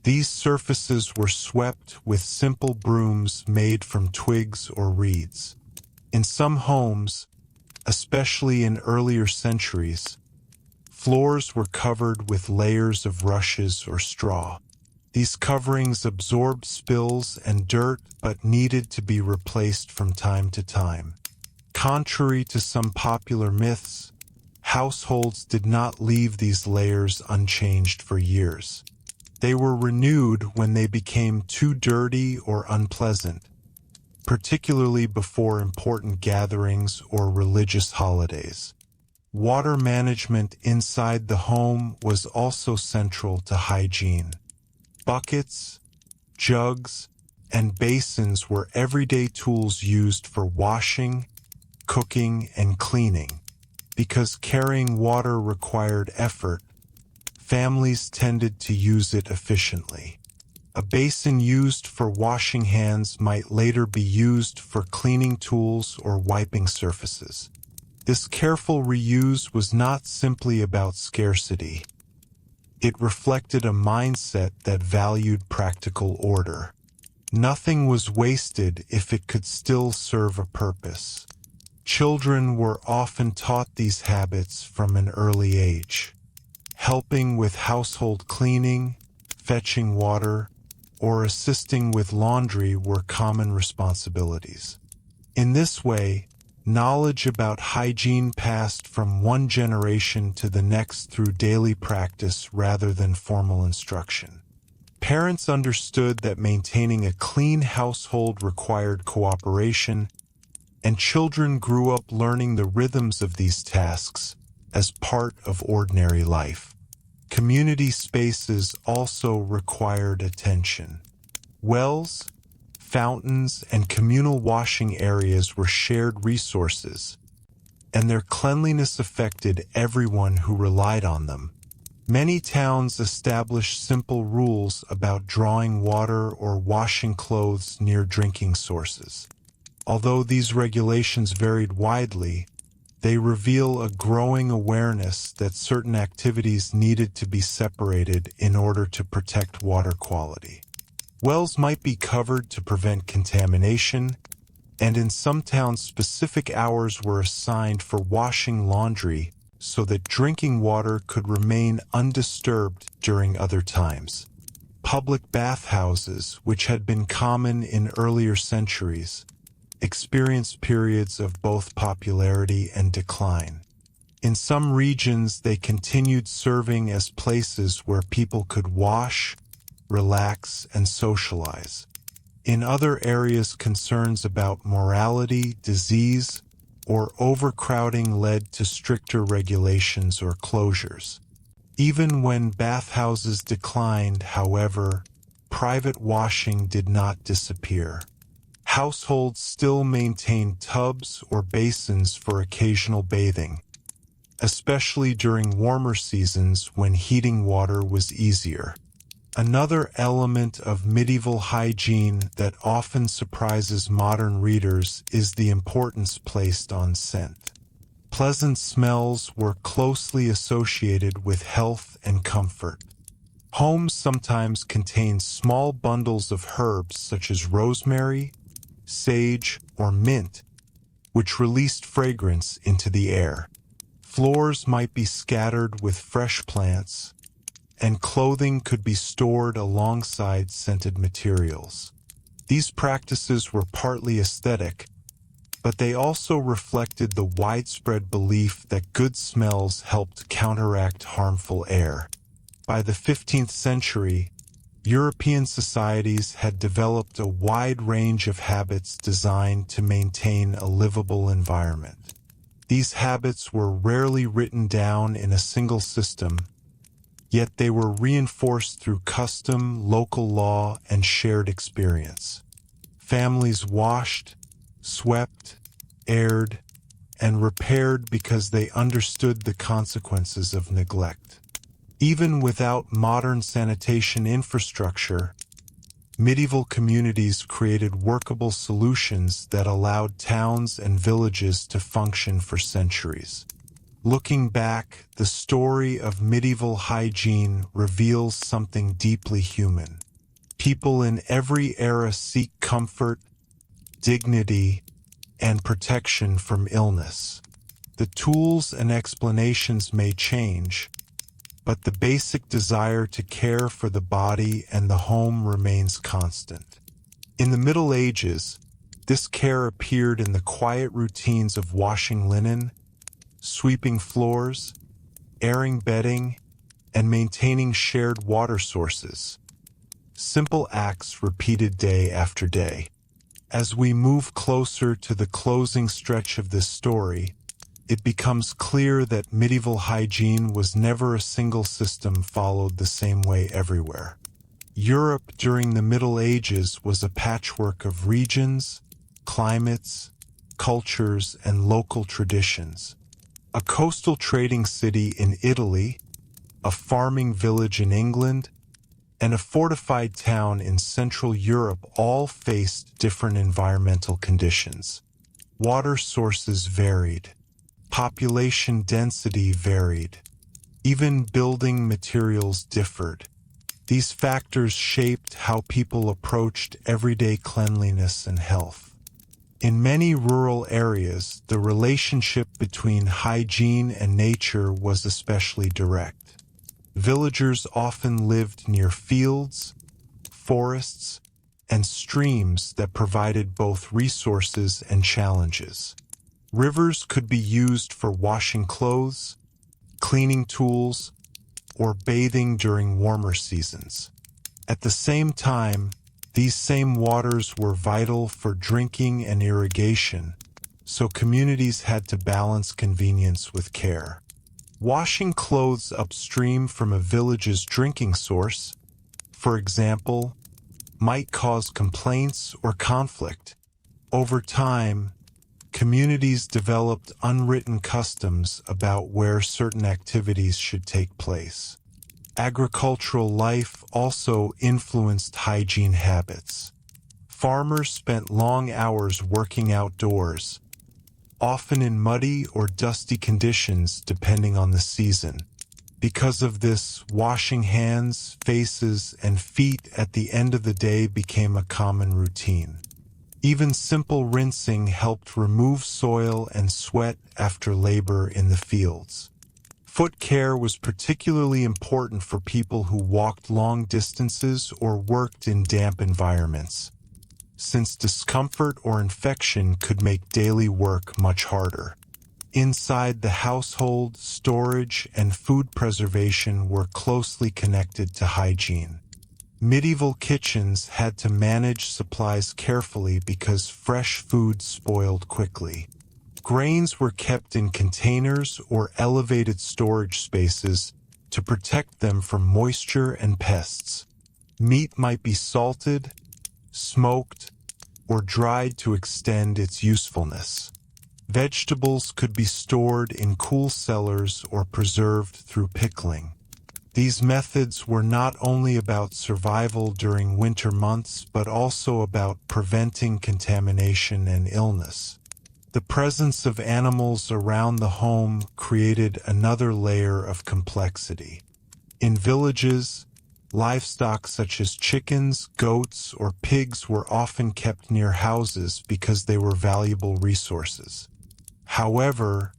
These surfaces were swept with simple brooms made from twigs or reeds. In some homes, especially in earlier centuries, floors were covered with layers of rushes or straw. These coverings absorbed spills and dirt but needed to be replaced from time to time. Contrary to some popular myths, households did not leave these layers unchanged for years. They were renewed when they became too dirty or unpleasant, particularly before important gatherings or religious holidays. Water management inside the home was also central to hygiene. Buckets, jugs, and basins were everyday tools used for washing, cooking, and cleaning. Because carrying water required effort, families tended to use it efficiently. A basin used for washing hands might later be used for cleaning tools or wiping surfaces. This careful reuse was not simply about scarcity. It reflected a mindset that valued practical order. Nothing was wasted if it could still serve a purpose. Children were often taught these habits from an early age. Helping with household cleaning, fetching water, or assisting with laundry were common responsibilities. In this way, knowledge about hygiene passed from one generation to the next through daily practice rather than formal instruction. Parents understood that maintaining a clean household required cooperation, and children grew up learning the rhythms of these tasks as part of ordinary life. Community spaces also required attention. Wells, fountains, and communal washing areas were shared resources, and their cleanliness affected everyone who relied on them. Many towns established simple rules about drawing water or washing clothes near drinking sources. Although these regulations varied widely, they reveal a growing awareness that certain activities needed to be separated in order to protect water quality. Wells might be covered to prevent contamination, and in some towns specific hours were assigned for washing laundry so that drinking water could remain undisturbed during other times. Public bathhouses, which had been common in earlier centuries, experienced periods of both popularity and decline. In some regions, they continued serving as places where people could wash, relax, and socialize. In other areas, concerns about morality, disease, or overcrowding led to stricter regulations or closures. Even when bathhouses declined, however, private washing did not disappear. Households still maintained tubs or basins for occasional bathing, especially during warmer seasons when heating water was easier. Another element of medieval hygiene that often surprises modern readers is the importance placed on scent. Pleasant smells were closely associated with health and comfort. Homes sometimes contained small bundles of herbs such as rosemary, sage, or mint, which released fragrance into the air. Floors might be scattered with fresh plants, and clothing could be stored alongside scented materials. These practices were partly aesthetic, but they also reflected the widespread belief that good smells helped counteract harmful air. By the 15th century, European societies had developed a wide range of habits designed to maintain a livable environment. These habits were rarely written down in a single system, yet they were reinforced through custom, local law, and shared experience. Families washed, swept, aired, and repaired because they understood the consequences of neglect. Even without modern sanitation infrastructure, medieval communities created workable solutions that allowed towns and villages to function for centuries. Looking back, the story of medieval hygiene reveals something deeply human. People in every era seek comfort, dignity, and protection from illness. The tools and explanations may change, but the basic desire to care for the body and the home remains constant. In the Middle Ages, this care appeared in the quiet routines of washing linen, sweeping floors, airing bedding, and maintaining shared water sources. Simple acts repeated day after day. As we move closer to the closing stretch of this story, it becomes clear that medieval hygiene was never a single system followed the same way everywhere. Europe during the Middle Ages was a patchwork of regions, climates, cultures, and local traditions. A coastal trading city in Italy, a farming village in England, and a fortified town in Central Europe all faced different environmental conditions. Water sources varied. Population density varied. Even building materials differed. These factors shaped how people approached everyday cleanliness and health. In many rural areas, the relationship between hygiene and nature was especially direct. Villagers often lived near fields, forests, and streams that provided both resources and challenges. Rivers could be used for washing clothes, cleaning tools, or bathing during warmer seasons. At the same time, these same waters were vital for drinking and irrigation, so communities had to balance convenience with care. Washing clothes upstream from a village's drinking source, for example, might cause complaints or conflict. Over time, communities developed unwritten customs about where certain activities should take place. Agricultural life also influenced hygiene habits. Farmers spent long hours working outdoors, often in muddy or dusty conditions depending on the season. Because of this, washing hands, faces, and feet at the end of the day became a common routine. Even simple rinsing helped remove soil and sweat after labor in the fields. Foot care was particularly important for people who walked long distances or worked in damp environments, since discomfort or infection could make daily work much harder. Inside the household, storage and food preservation were closely connected to hygiene. Medieval kitchens had to manage supplies carefully because fresh food spoiled quickly. Grains were kept in containers or elevated storage spaces to protect them from moisture and pests. Meat might be salted, smoked, or dried to extend its usefulness. Vegetables could be stored in cool cellars or preserved through pickling. These methods were not only about survival during winter months, but also about preventing contamination and illness. The presence of animals around the home created another layer of complexity. In villages, livestock such as chickens, goats, or pigs were often kept near houses because they were valuable resources. However,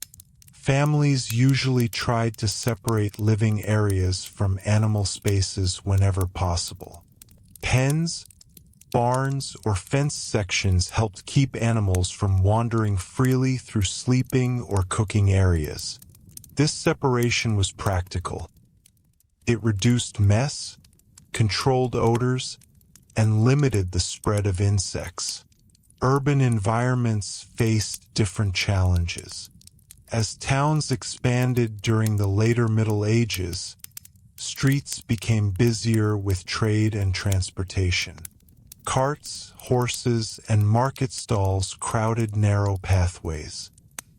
families usually tried to separate living areas from animal spaces whenever possible. Pens, barns, or fenced sections helped keep animals from wandering freely through sleeping or cooking areas. This separation was practical. It reduced mess, controlled odors, and limited the spread of insects. Urban environments faced different challenges. As towns expanded during the later Middle Ages, streets became busier with trade and transportation. Carts, horses, and market stalls crowded narrow pathways.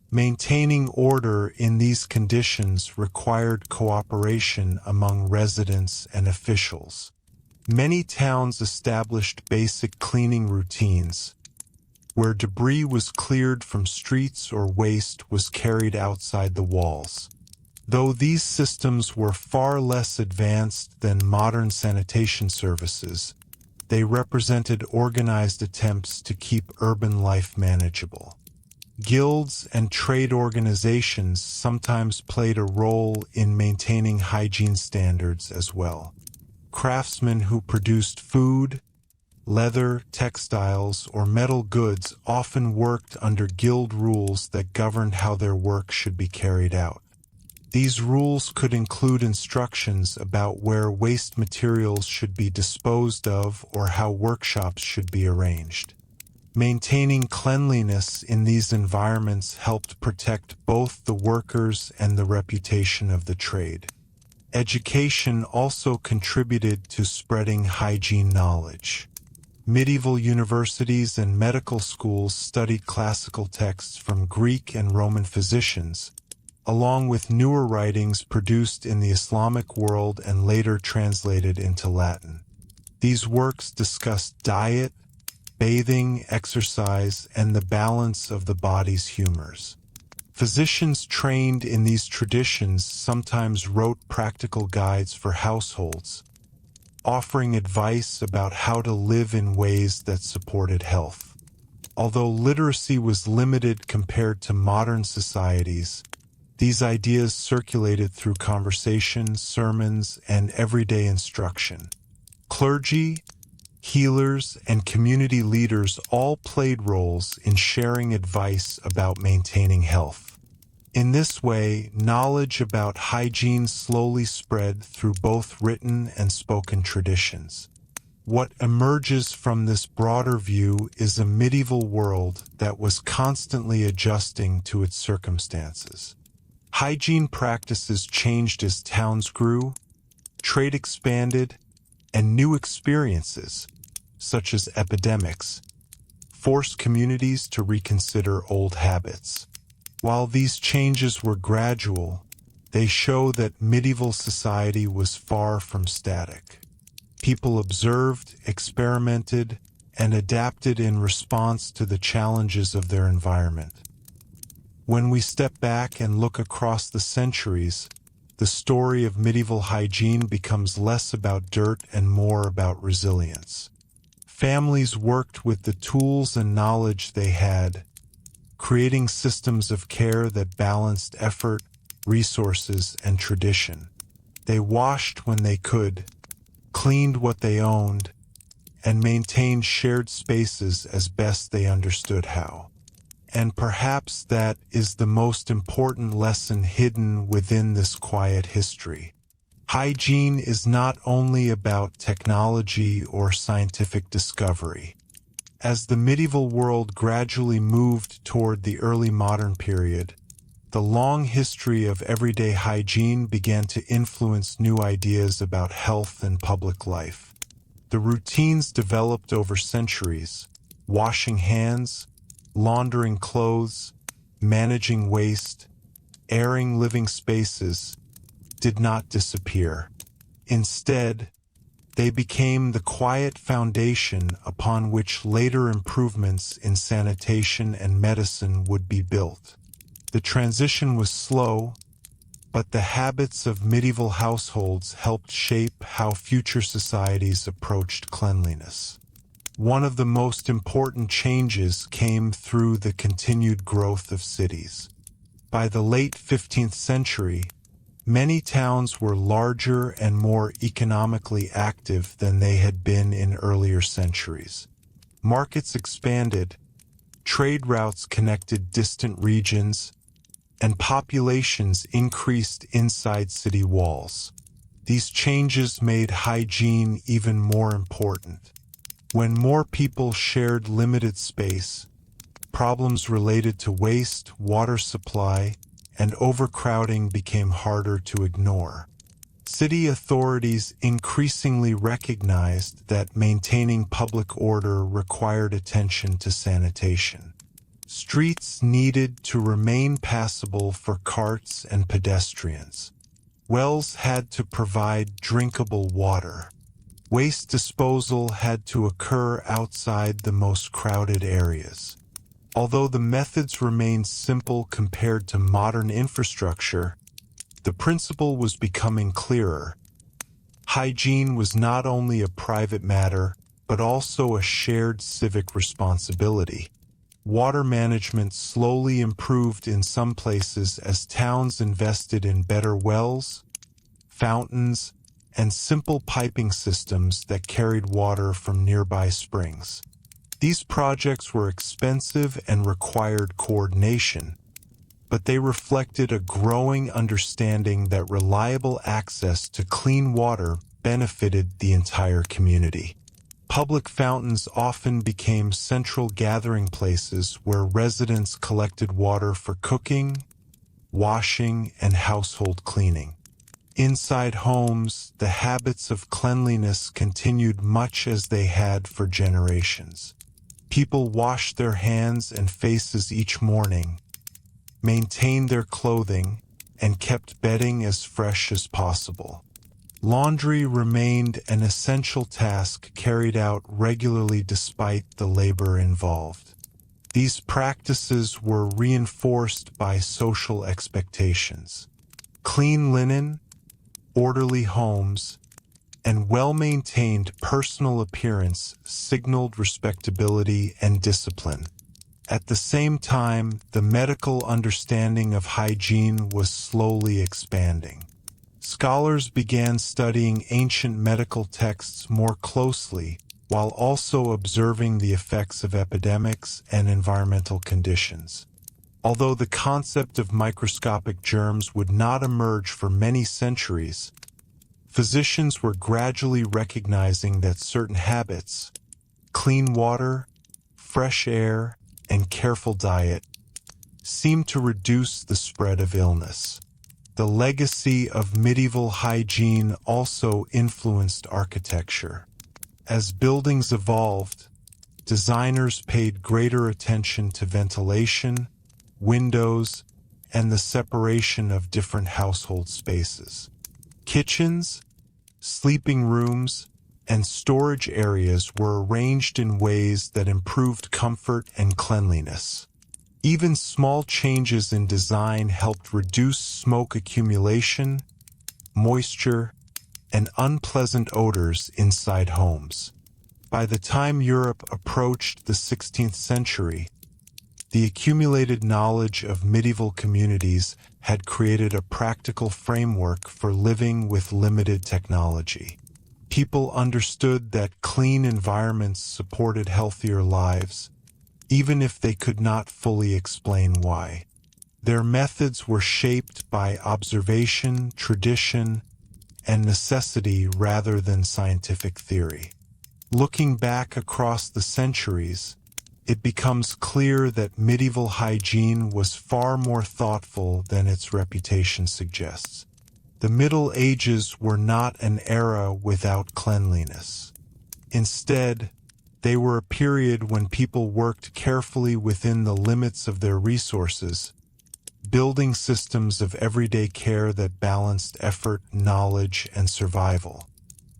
Maintaining order in these conditions required cooperation among residents and officials. Many towns established basic cleaning routines, where debris was cleared from streets or waste was carried outside the walls. Though these systems were far less advanced than modern sanitation services, they represented organized attempts to keep urban life manageable. Guilds and trade organizations sometimes played a role in maintaining hygiene standards as well. Craftsmen who produced food, leather, textiles, or metal goods often worked under guild rules that governed how their work should be carried out. These rules could include instructions about where waste materials should be disposed of or how workshops should be arranged. Maintaining cleanliness in these environments helped protect both the workers and the reputation of the trade. Education also contributed to spreading hygiene knowledge. Medieval universities and medical schools studied classical texts from Greek and Roman physicians, along with newer writings produced in the Islamic world and later translated into Latin. These works discussed diet, bathing, exercise, and the balance of the body's humors. Physicians trained in these traditions sometimes wrote practical guides for households, offering advice about how to live in ways that supported health. Although literacy was limited compared to modern societies, these ideas circulated through conversation, sermons, and everyday instruction. Clergy, healers, and community leaders all played roles in sharing advice about maintaining health. In this way, knowledge about hygiene slowly spread through both written and spoken traditions. What emerges from this broader view is a medieval world that was constantly adjusting to its circumstances. Hygiene practices changed as towns grew, trade expanded, and new experiences, such as epidemics, forced communities to reconsider old habits. While these changes were gradual, they show that medieval society was far from static. People observed, experimented, and adapted in response to the challenges of their environment. When we step back and look across the centuries, the story of medieval hygiene becomes less about dirt and more about resilience. Families worked with the tools and knowledge they had, creating systems of care that balanced effort, resources, and tradition. They washed when they could, cleaned what they owned, and maintained shared spaces as best they understood how. And perhaps that is the most important lesson hidden within this quiet history. Hygiene is not only about technology or scientific discovery. As the medieval world gradually moved toward the early modern period, the long history of everyday hygiene began to influence new ideas about health and public life. The routines developed over centuries: washing hands, laundering clothes, managing waste, airing living spaces, did not disappear. Instead, they became the quiet foundation upon which later improvements in sanitation and medicine would be built. The transition was slow, but the habits of medieval households helped shape how future societies approached cleanliness. One of the most important changes came through the continued growth of cities. By the late 15th century, many towns were larger and more economically active than they had been in earlier centuries. Markets expanded, trade routes connected distant regions, and populations increased inside city walls. These changes made hygiene even more important. When more people shared limited space, problems related to waste, water supply, and overcrowding became harder to ignore. City authorities increasingly recognized that maintaining public order required attention to sanitation. Streets needed to remain passable for carts and pedestrians. Wells had to provide drinkable water. Waste disposal had to occur outside the most crowded areas. Although the methods remained simple compared to modern infrastructure, the principle was becoming clearer. Hygiene was not only a private matter, but also a shared civic responsibility. Water management slowly improved in some places as towns invested in better wells, fountains, and simple piping systems that carried water from nearby springs. These projects were expensive and required coordination, but they reflected a growing understanding that reliable access to clean water benefited the entire community. Public fountains often became central gathering places where residents collected water for cooking, washing, and household cleaning. Inside homes, the habits of cleanliness continued much as they had for generations. People washed their hands and faces each morning, maintained their clothing, and kept bedding as fresh as possible. Laundry remained an essential task carried out regularly despite the labor involved. These practices were reinforced by social expectations. Clean linen, orderly homes, and well-maintained personal appearance signaled respectability and discipline. At the same time, the medical understanding of hygiene was slowly expanding. Scholars began studying ancient medical texts more closely, while also observing the effects of epidemics and environmental conditions. Although the concept of microscopic germs would not emerge for many centuries, physicians were gradually recognizing that certain habits, clean water, fresh air, and careful diet, seemed to reduce the spread of illness. The legacy of medieval hygiene also influenced architecture. As buildings evolved, designers paid greater attention to ventilation, windows, and the separation of different household spaces. Kitchens, sleeping rooms, and storage areas were arranged in ways that improved comfort and cleanliness. Even small changes in design helped reduce smoke accumulation, moisture, and unpleasant odors inside homes. By the time Europe approached the 16th century, the accumulated knowledge of medieval communities had created a practical framework for living with limited technology. People understood that clean environments supported healthier lives, even if they could not fully explain why. Their methods were shaped by observation, tradition, and necessity rather than scientific theory. Looking back across the centuries, it becomes clear that medieval hygiene was far more thoughtful than its reputation suggests. The Middle Ages were not an era without cleanliness. Instead, they were a period when people worked carefully within the limits of their resources, building systems of everyday care that balanced effort, knowledge, and survival.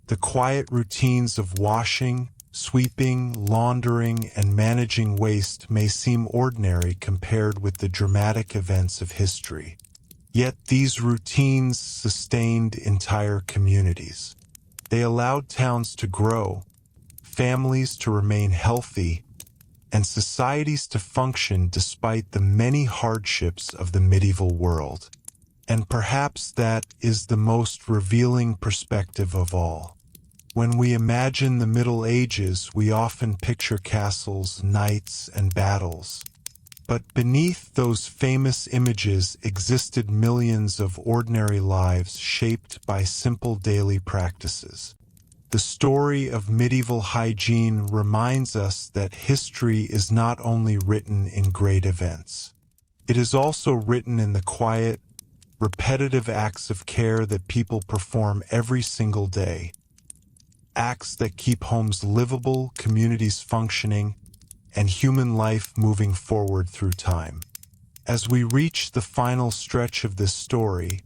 The quiet routines of washing, sweeping, laundering, and managing waste may seem ordinary compared with the dramatic events of history. Yet these routines sustained entire communities. They allowed towns to grow, families to remain healthy, and societies to function despite the many hardships of the medieval world. And perhaps that is the most revealing perspective of all. When we imagine the Middle Ages, we often picture castles, knights, and battles. But beneath those famous images existed millions of ordinary lives shaped by simple daily practices. The story of medieval hygiene reminds us that history is not only written in great events. It is also written in the quiet, repetitive acts of care that people perform every single day. Acts that keep homes livable, communities functioning, and human life moving forward through time. As we reach the final stretch of this story,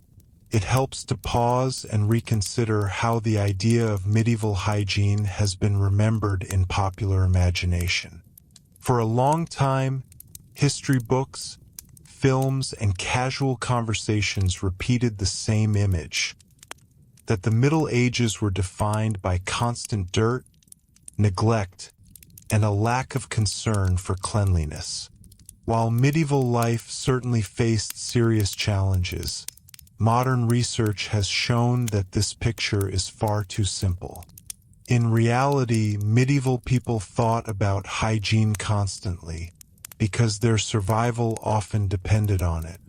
it helps to pause and reconsider how the idea of medieval hygiene has been remembered in popular imagination. For a long time, history books, films, and casual conversations repeated the same image: that the Middle Ages were defined by constant dirt, neglect, and a lack of concern for cleanliness. While medieval life certainly faced serious challenges, modern research has shown that this picture is far too simple. In reality, medieval people thought about hygiene constantly, because their survival often depended on it.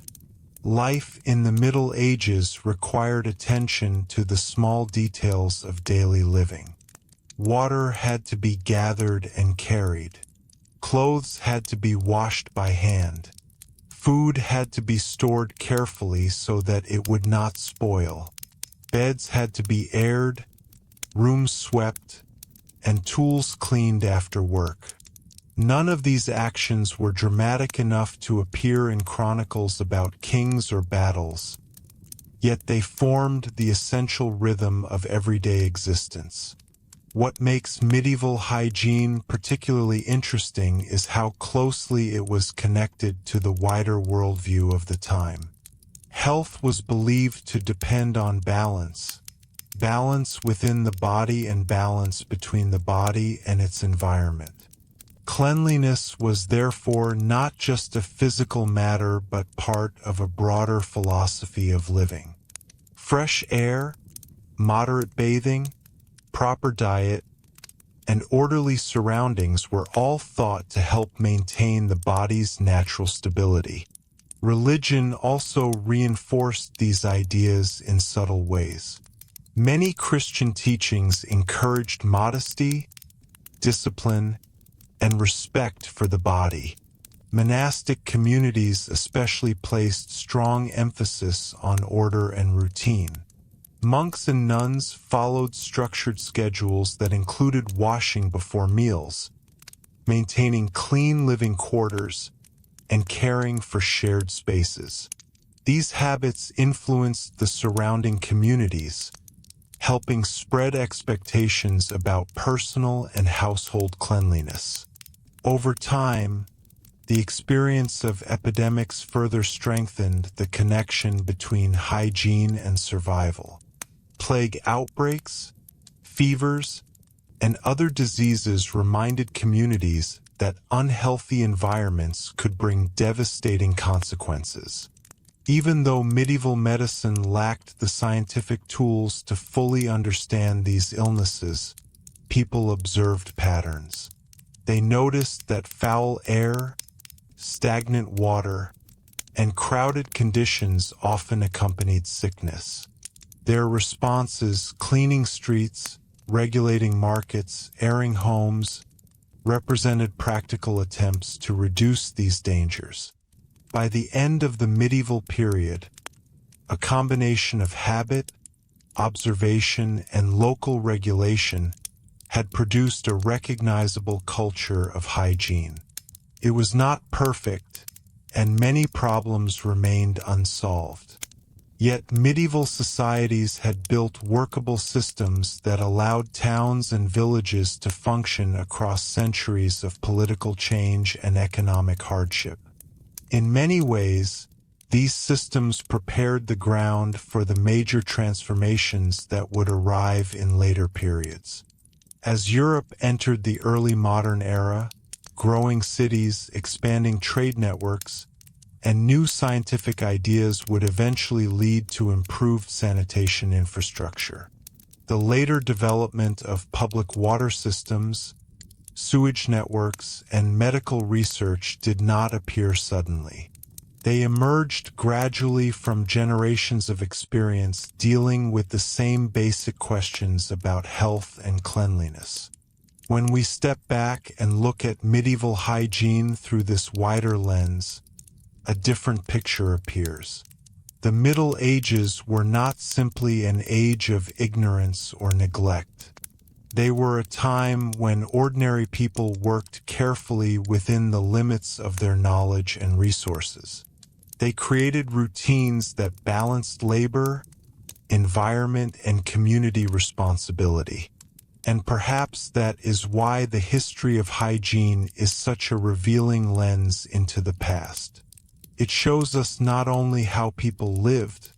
Life in the Middle Ages required attention to the small details of daily living. Water had to be gathered and carried. Clothes had to be washed by hand. Food had to be stored carefully so that it would not spoil. Beds had to be aired, rooms swept, and tools cleaned after work. None of these actions were dramatic enough to appear in chronicles about kings or battles, yet they formed the essential rhythm of everyday existence. What makes medieval hygiene particularly interesting is how closely it was connected to the wider worldview of the time. Health was believed to depend on balance within the body and balance between the body and its environment. Cleanliness was therefore not just a physical matter but part of a broader philosophy of living. Fresh air, moderate bathing, proper diet, and orderly surroundings were all thought to help maintain the body's natural stability. Religion also reinforced these ideas in subtle ways. Many Christian teachings encouraged modesty, discipline, and respect for the body. Monastic communities especially placed strong emphasis on order and routine. Monks and nuns followed structured schedules that included washing before meals, maintaining clean living quarters, and caring for shared spaces. These habits influenced the surrounding communities, helping spread expectations about personal and household cleanliness. Over time, the experience of epidemics further strengthened the connection between hygiene and survival. Plague outbreaks, fevers, and other diseases reminded communities that unhealthy environments could bring devastating consequences. Even though medieval medicine lacked the scientific tools to fully understand these illnesses, people observed patterns. They noticed that foul air, stagnant water, and crowded conditions often accompanied sickness. Their responses, cleaning streets, regulating markets, airing homes, represented practical attempts to reduce these dangers. By the end of the medieval period, a combination of habit, observation, and local regulation had produced a recognizable culture of hygiene. It was not perfect, and many problems remained unsolved. Yet medieval societies had built workable systems that allowed towns and villages to function across centuries of political change and economic hardship. In many ways, these systems prepared the ground for the major transformations that would arrive in later periods. As Europe entered the early modern era, growing cities, expanding trade networks, and new scientific ideas would eventually lead to improved sanitation infrastructure. The later development of public water systems, sewage networks, and medical research did not appear suddenly. They emerged gradually from generations of experience dealing with the same basic questions about health and cleanliness. When we step back and look at medieval hygiene through this wider lens, a different picture appears. The Middle Ages were not simply an age of ignorance or neglect. They were a time when ordinary people worked carefully within the limits of their knowledge and resources. They created routines that balanced labor, environment, and community responsibility. And perhaps that is why the history of hygiene is such a revealing lens into the past. It shows us not only how people lived,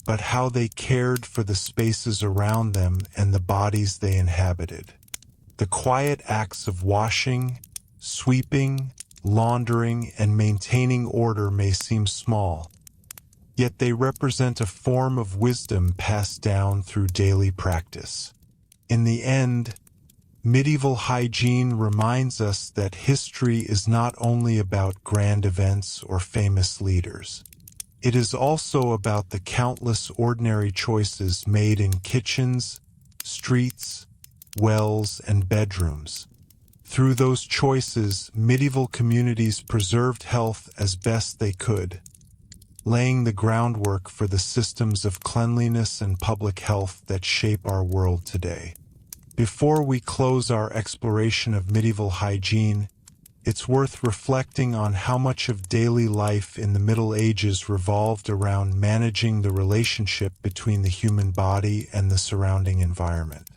but how they cared for the spaces around them and the bodies they inhabited. The quiet acts of washing, sweeping, laundering, and maintaining order may seem small, yet they represent a form of wisdom passed down through daily practice. In the end, medieval hygiene reminds us that history is not only about grand events or famous leaders. It is also about the countless ordinary choices made in kitchens, streets, wells, and bedrooms. Through those choices, medieval communities preserved health as best they could, laying the groundwork for the systems of cleanliness and public health that shape our world today. Before we close our exploration of medieval hygiene, it's worth reflecting on how much of daily life in the Middle Ages revolved around managing the relationship between the human body and the surrounding environment.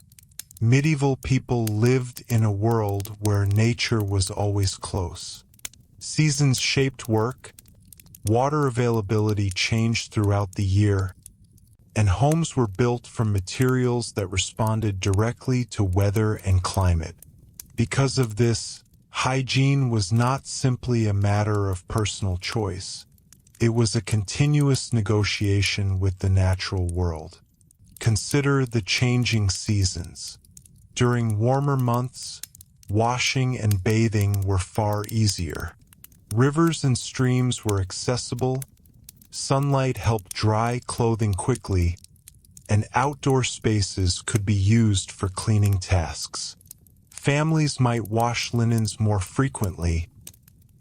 Medieval people lived in a world where nature was always close. Seasons shaped work, water availability changed throughout the year, and homes were built from materials that responded directly to weather and climate. Because of this, hygiene was not simply a matter of personal choice. It was a continuous negotiation with the natural world. Consider the changing seasons. During warmer months, washing and bathing were far easier. Rivers and streams were accessible, sunlight helped dry clothing quickly, and outdoor spaces could be used for cleaning tasks. Families might wash linens more frequently,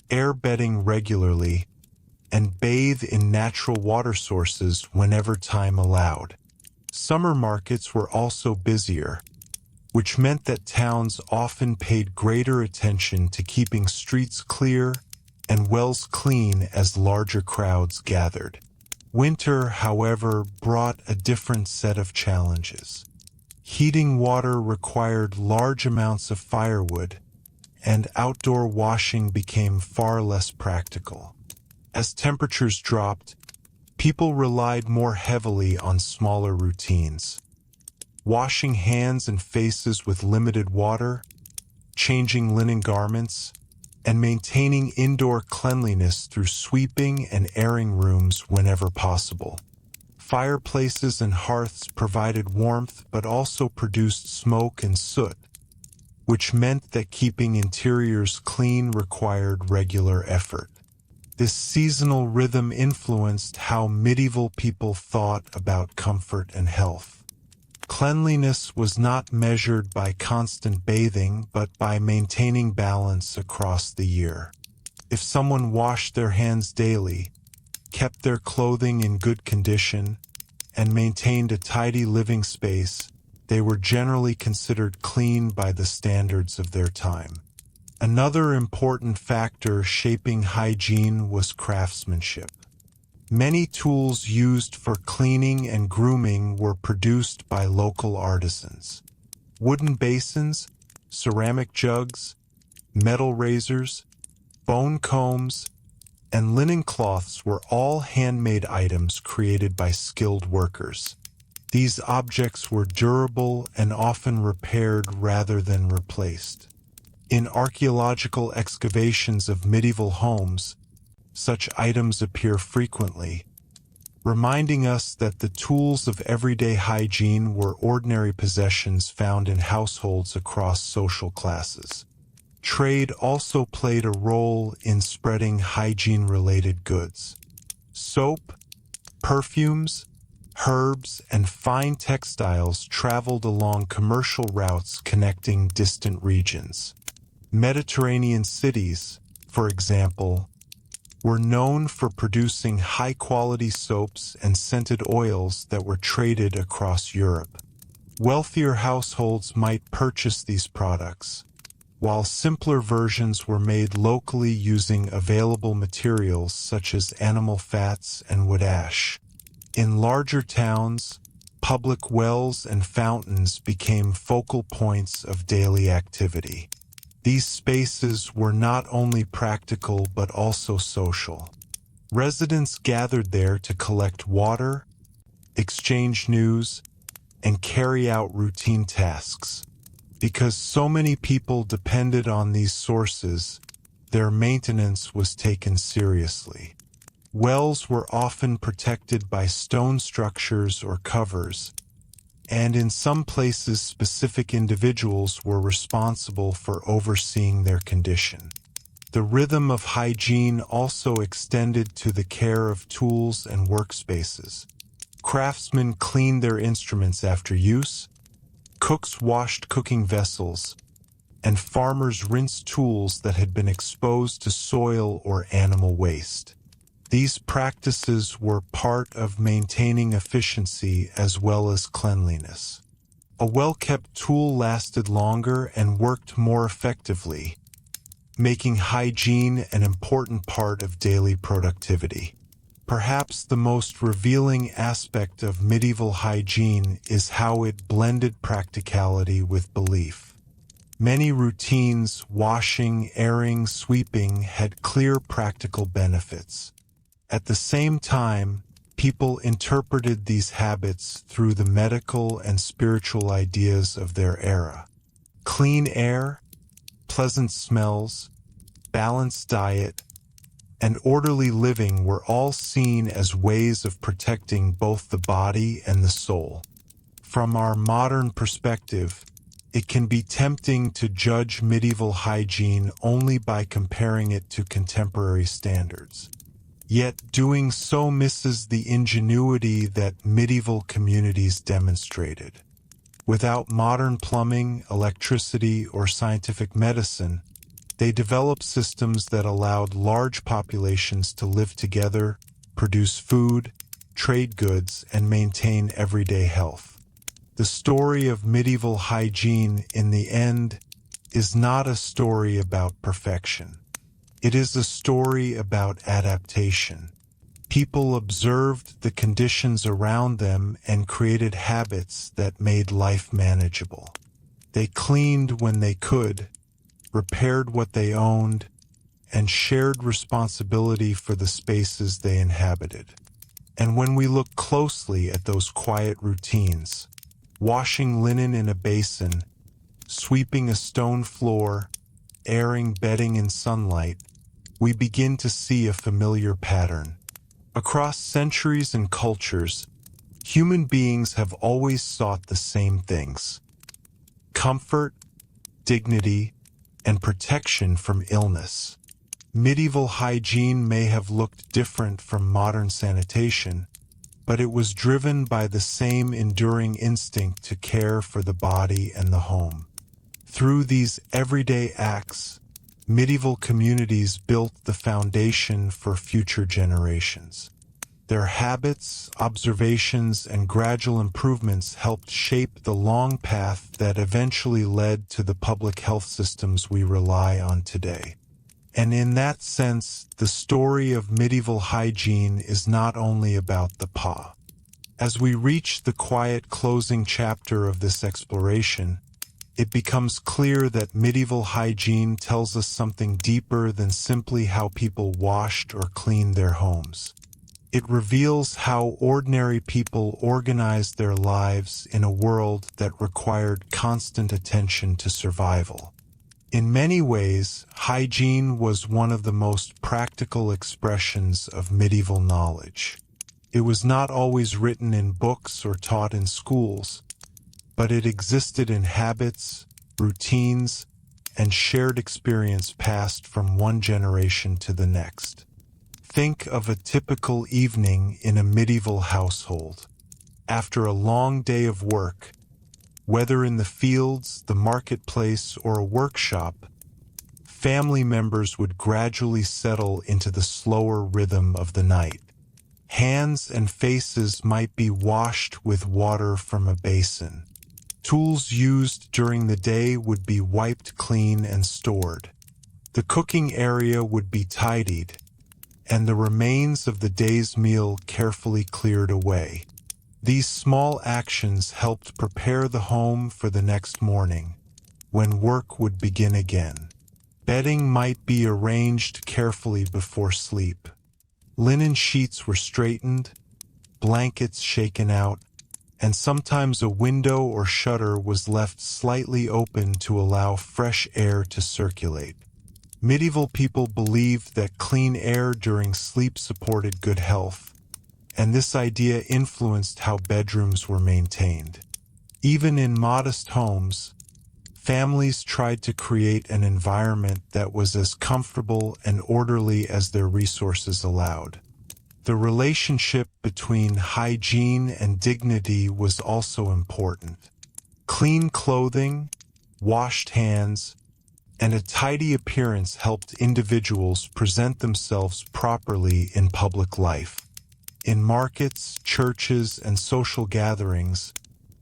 air bedding regularly, and bathe in natural water sources whenever time allowed. Summer markets were also busier, which meant that towns often paid greater attention to keeping streets clear and wells clean as larger crowds gathered. Winter, however, brought a different set of challenges. Heating water required large amounts of firewood, and outdoor washing became far less practical. As temperatures dropped, people relied more heavily on smaller routines. Washing hands and faces with limited water, changing linen garments, and maintaining indoor cleanliness through sweeping and airing rooms whenever possible. Fireplaces and hearths provided warmth but also produced smoke and soot, which meant that keeping interiors clean required regular effort. This seasonal rhythm influenced how medieval people thought about comfort and health. Cleanliness was not measured by constant bathing, but by maintaining balance across the year. If someone washed their hands daily, kept their clothing in good condition, and maintained a tidy living space, they were generally considered clean by the standards of their time. Another important factor shaping hygiene was craftsmanship. Many tools used for cleaning and grooming were produced by local artisans. Wooden basins, ceramic jugs, metal razors, bone combs, and linen cloths were all handmade items created by skilled workers. These objects were durable and often repaired rather than replaced. In archaeological excavations of medieval homes, such items appear frequently, reminding us that the tools of everyday hygiene were ordinary possessions found in households across social classes. Trade also played a role in spreading hygiene-related goods. Soap, perfumes, herbs, and fine textiles traveled along commercial routes connecting distant regions. Mediterranean cities, for example, were known for producing high-quality soaps and scented oils that were traded across Europe. Wealthier households might purchase these products, while simpler versions were made locally using available materials such as animal fats and wood ash. In larger towns, public wells and fountains became focal points of daily activity. These spaces were not only practical but also social. Residents gathered there to collect water, exchange news, and carry out routine tasks. Because so many people depended on these sources, their maintenance was taken seriously. Wells were often protected by stone structures or covers, and in some places specific individuals were responsible for overseeing their condition. The rhythm of hygiene also extended to the care of tools and workspaces. Craftsmen cleaned their instruments after use, cooks washed cooking vessels, and farmers rinsed tools that had been exposed to soil or animal waste. These practices were part of maintaining efficiency as well as cleanliness. A well-kept tool lasted longer and worked more effectively, making hygiene an important part of daily productivity. Perhaps the most revealing aspect of medieval hygiene is how it blended practicality with belief. Many routines, washing, airing, sweeping, had clear practical benefits. At the same time, people interpreted these habits through the medical and spiritual ideas of their era. Clean air, pleasant smells, balanced diet, and orderly living were all seen as ways of protecting both the body and the soul. From our modern perspective, it can be tempting to judge medieval hygiene only by comparing it to contemporary standards. Yet doing so misses the ingenuity that medieval communities demonstrated. Without modern plumbing, electricity, or scientific medicine, they developed systems that allowed large populations to live together, produce food, trade goods, and maintain everyday health. The story of medieval hygiene, in the end, is not a story about perfection. It is a story about adaptation. People observed the conditions around them and created habits that made life manageable. They cleaned when they could, repaired what they owned, and shared responsibility for the spaces they inhabited. And when we look closely at those quiet routines, washing linen in a basin, sweeping a stone floor, airing bedding in sunlight, we begin to see a familiar pattern. Across centuries and cultures, human beings have always sought the same things: comfort, dignity, and protection from illness. Medieval hygiene may have looked different from modern sanitation, but it was driven by the same enduring instinct to care for the body and the home. Through these everyday acts, medieval communities built the foundation for future generations. Their habits, observations, and gradual improvements helped shape the long path that eventually led to the public health systems we rely on today. And in that sense, the story of medieval hygiene is not only about the paw. As we reach the quiet closing chapter of this exploration, it becomes clear that medieval hygiene tells us something deeper than simply how people washed or cleaned their homes. It reveals how ordinary people organized their lives in a world that required constant attention to survival. In many ways, hygiene was one of the most practical expressions of medieval knowledge. It was not always written in books or taught in schools, but it existed in habits, routines, and shared experience passed from one generation to the next. Think of a typical evening in a medieval household. After a long day of work, whether in the fields, the marketplace, or a workshop, family members would gradually settle into the slower rhythm of the night. Hands and faces might be washed with water from a basin. Tools used during the day would be wiped clean and stored. The cooking area would be tidied, and the remains of the day's meal carefully cleared away. These small actions helped prepare the home for the next morning, when work would begin again. Bedding might be arranged carefully before sleep. Linen sheets were straightened, blankets shaken out, and sometimes a window or shutter was left slightly open to allow fresh air to circulate. Medieval people believed that clean air during sleep supported good health, and this idea influenced how bedrooms were maintained. Even in modest homes, families tried to create an environment that was as comfortable and orderly as their resources allowed. The relationship between hygiene and dignity was also important. Clean clothing, washed hands, and a tidy appearance helped individuals present themselves properly in public life. In markets, churches, and social gatherings,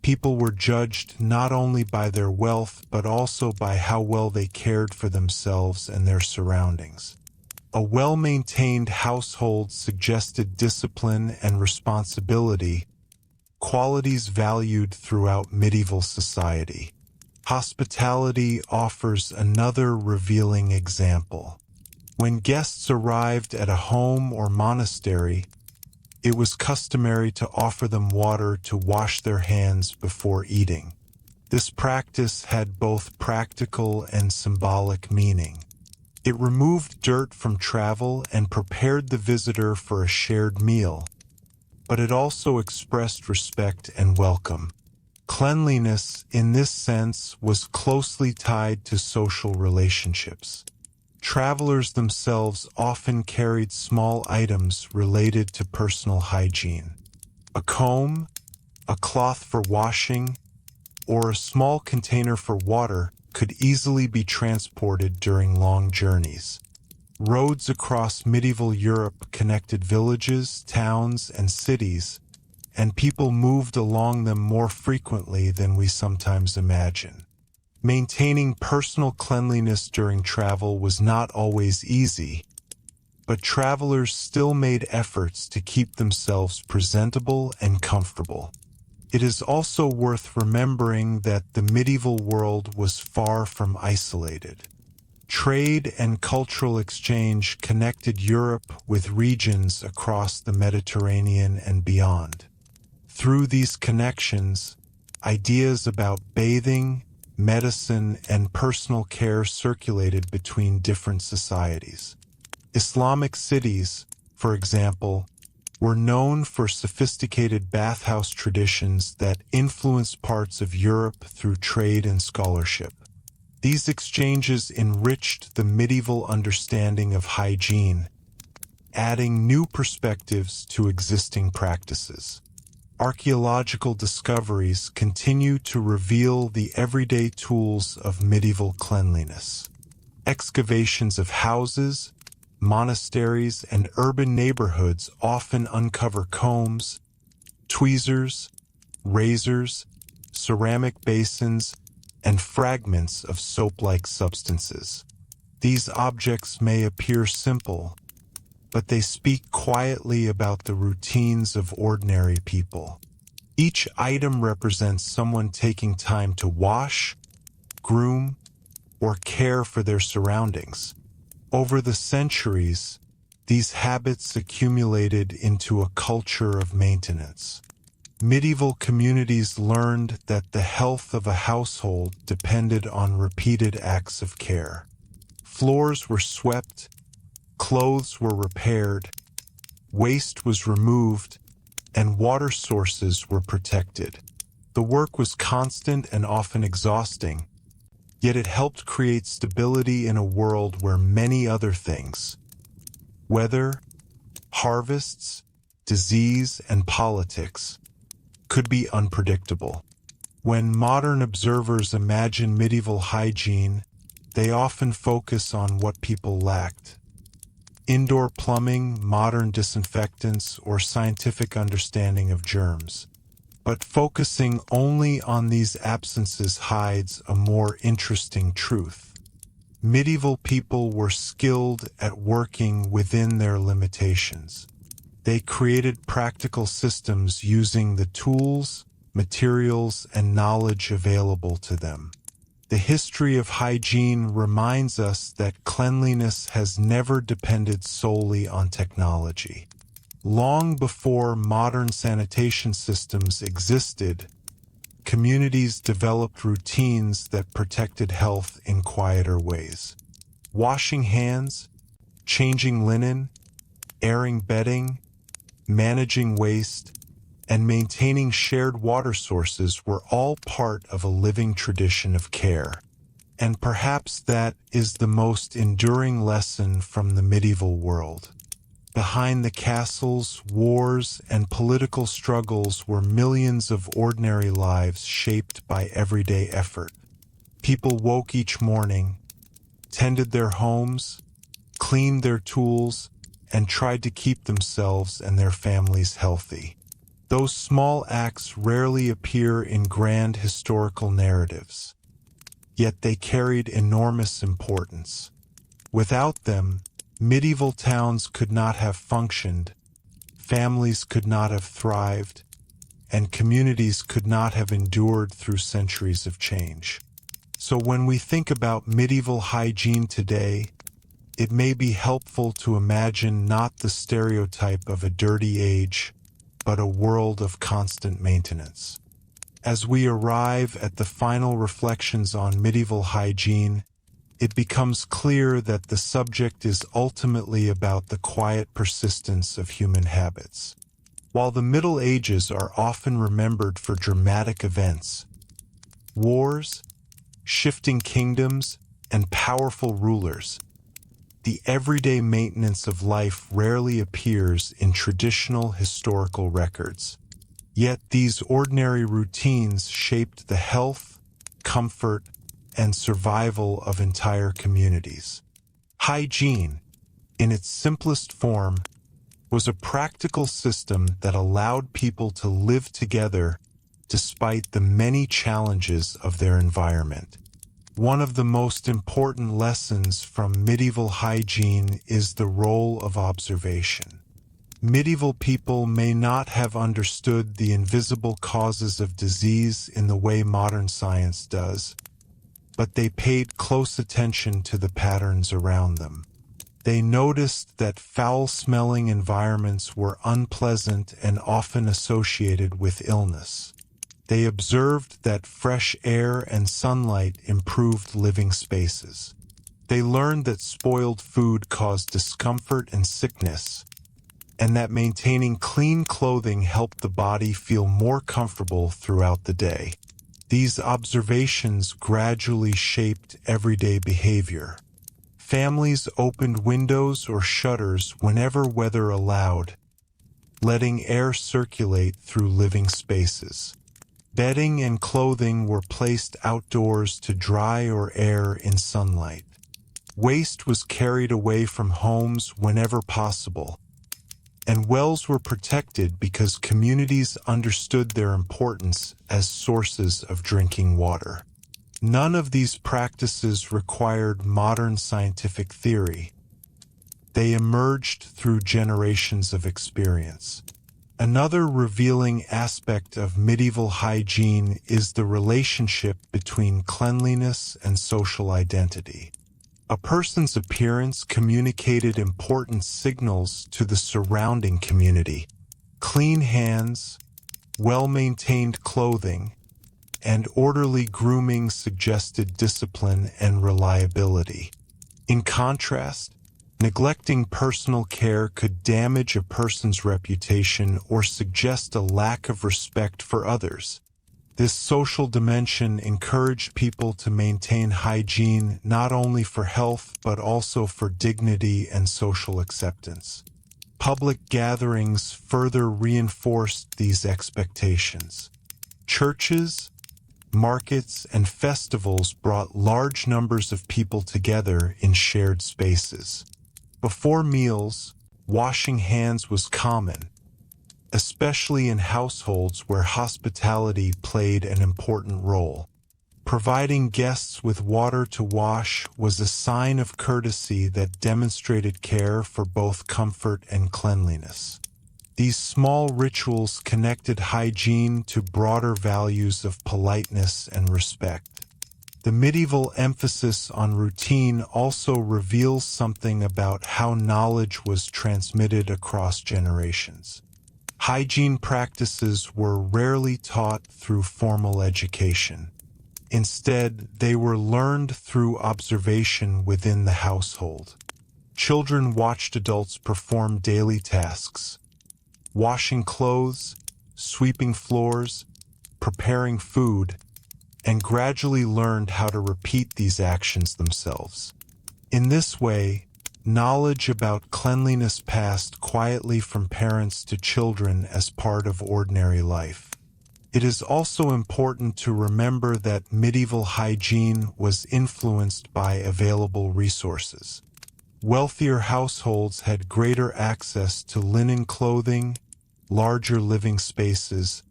people were judged not only by their wealth but also by how well they cared for themselves and their surroundings. A well-maintained household suggested discipline and responsibility, qualities valued throughout medieval society. Hospitality offers another revealing example. When guests arrived at a home or monastery, it was customary to offer them water to wash their hands before eating. This practice had both practical and symbolic meaning. It removed dirt from travel and prepared the visitor for a shared meal, but it also expressed respect and welcome. Cleanliness, in this sense, was closely tied to social relationships. Travelers themselves often carried small items related to personal hygiene. A comb, a cloth for washing, or a small container for water could easily be transported during long journeys. Roads across medieval Europe connected villages, towns, and cities, and people moved along them more frequently than we sometimes imagine. Maintaining personal cleanliness during travel was not always easy, but travelers still made efforts to keep themselves presentable and comfortable. It is also worth remembering that the medieval world was far from isolated. Trade and cultural exchange connected Europe with regions across the Mediterranean and beyond. Through these connections, ideas about bathing, medicine, and personal care circulated between different societies. Islamic cities, for example, were known for sophisticated bathhouse traditions that influenced parts of Europe through trade and scholarship. These exchanges enriched the medieval understanding of hygiene, adding new perspectives to existing practices. Archaeological discoveries continue to reveal the everyday tools of medieval cleanliness. Excavations of houses, monasteries, and urban neighborhoods often uncover combs, tweezers, razors, ceramic basins, and fragments of soap-like substances. These objects may appear simple, but they speak quietly about the routines of ordinary people. Each item represents someone taking time to wash, groom, or care for their surroundings. Over the centuries, these habits accumulated into a culture of maintenance. Medieval communities learned that the health of a household depended on repeated acts of care. Floors were swept, clothes were repaired, waste was removed, and water sources were protected. The work was constant and often exhausting, yet it helped create stability in a world where many other things, weather, harvests, disease, and politics, could be unpredictable. When modern observers imagine medieval hygiene, they often focus on what people lacked: indoor plumbing, modern disinfectants, or scientific understanding of germs. But focusing only on these absences hides a more interesting truth. Medieval people were skilled at working within their limitations. They created practical systems using the tools, materials, and knowledge available to them. The history of hygiene reminds us that cleanliness has never depended solely on technology. Long before modern sanitation systems existed, communities developed routines that protected health in quieter ways. Washing hands, changing linen, airing bedding, managing waste, and maintaining shared water sources were all part of a living tradition of care. And perhaps that is the most enduring lesson from the medieval world. Behind the castles, wars, and political struggles were millions of ordinary lives shaped by everyday effort. People woke each morning, tended their homes, cleaned their tools, and tried to keep themselves and their families healthy. Those small acts rarely appear in grand historical narratives, yet they carried enormous importance. Without them, medieval towns could not have functioned, families could not have thrived, and communities could not have endured through centuries of change. So when we think about medieval hygiene today, it may be helpful to imagine not the stereotype of a dirty age, but a world of constant maintenance. As we arrive at the final reflections on medieval hygiene, it becomes clear that the subject is ultimately about the quiet persistence of human habits. While the Middle Ages are often remembered for dramatic events, wars, shifting kingdoms, and powerful rulers, the everyday maintenance of life rarely appears in traditional historical records. Yet these ordinary routines shaped the health, comfort, and survival of entire communities. Hygiene, in its simplest form, was a practical system that allowed people to live together despite the many challenges of their environment. One of the most important lessons from medieval hygiene is the role of observation. Medieval people may not have understood the invisible causes of disease in the way modern science does, but they paid close attention to the patterns around them. They noticed that foul-smelling environments were unpleasant and often associated with illness. They observed that fresh air and sunlight improved living spaces. They learned that spoiled food caused discomfort and sickness, and that maintaining clean clothing helped the body feel more comfortable throughout the day. These observations gradually shaped everyday behavior. Families opened windows or shutters whenever weather allowed, letting air circulate through living spaces. Bedding and clothing were placed outdoors to dry or air in sunlight. Waste was carried away from homes whenever possible, and wells were protected because communities understood their importance as sources of drinking water. None of these practices required modern scientific theory. They emerged through generations of experience. Another revealing aspect of medieval hygiene is the relationship between cleanliness and social identity. A person's appearance communicated important signals to the surrounding community. Clean hands, well-maintained clothing, and orderly grooming suggested discipline and reliability. In contrast, neglecting personal care could damage a person's reputation or suggest a lack of respect for others. This social dimension encouraged people to maintain hygiene not only for health but also for dignity and social acceptance. Public gatherings further reinforced these expectations. Churches, markets, and festivals brought large numbers of people together in shared spaces. Before meals, washing hands was common, especially in households where hospitality played an important role. Providing guests with water to wash was a sign of courtesy that demonstrated care for both comfort and cleanliness. These small rituals connected hygiene to broader values of politeness and respect. The medieval emphasis on routine also reveals something about how knowledge was transmitted across generations. Hygiene practices were rarely taught through formal education. Instead, they were learned through observation within the household. Children watched adults perform daily tasks, washing clothes, sweeping floors, preparing food, and gradually learned how to repeat these actions themselves. In this way, knowledge about cleanliness passed quietly from parents to children as part of ordinary life. It is also important to remember that medieval hygiene was influenced by available resources. Wealthier households had greater access to linen clothing, larger living spaces,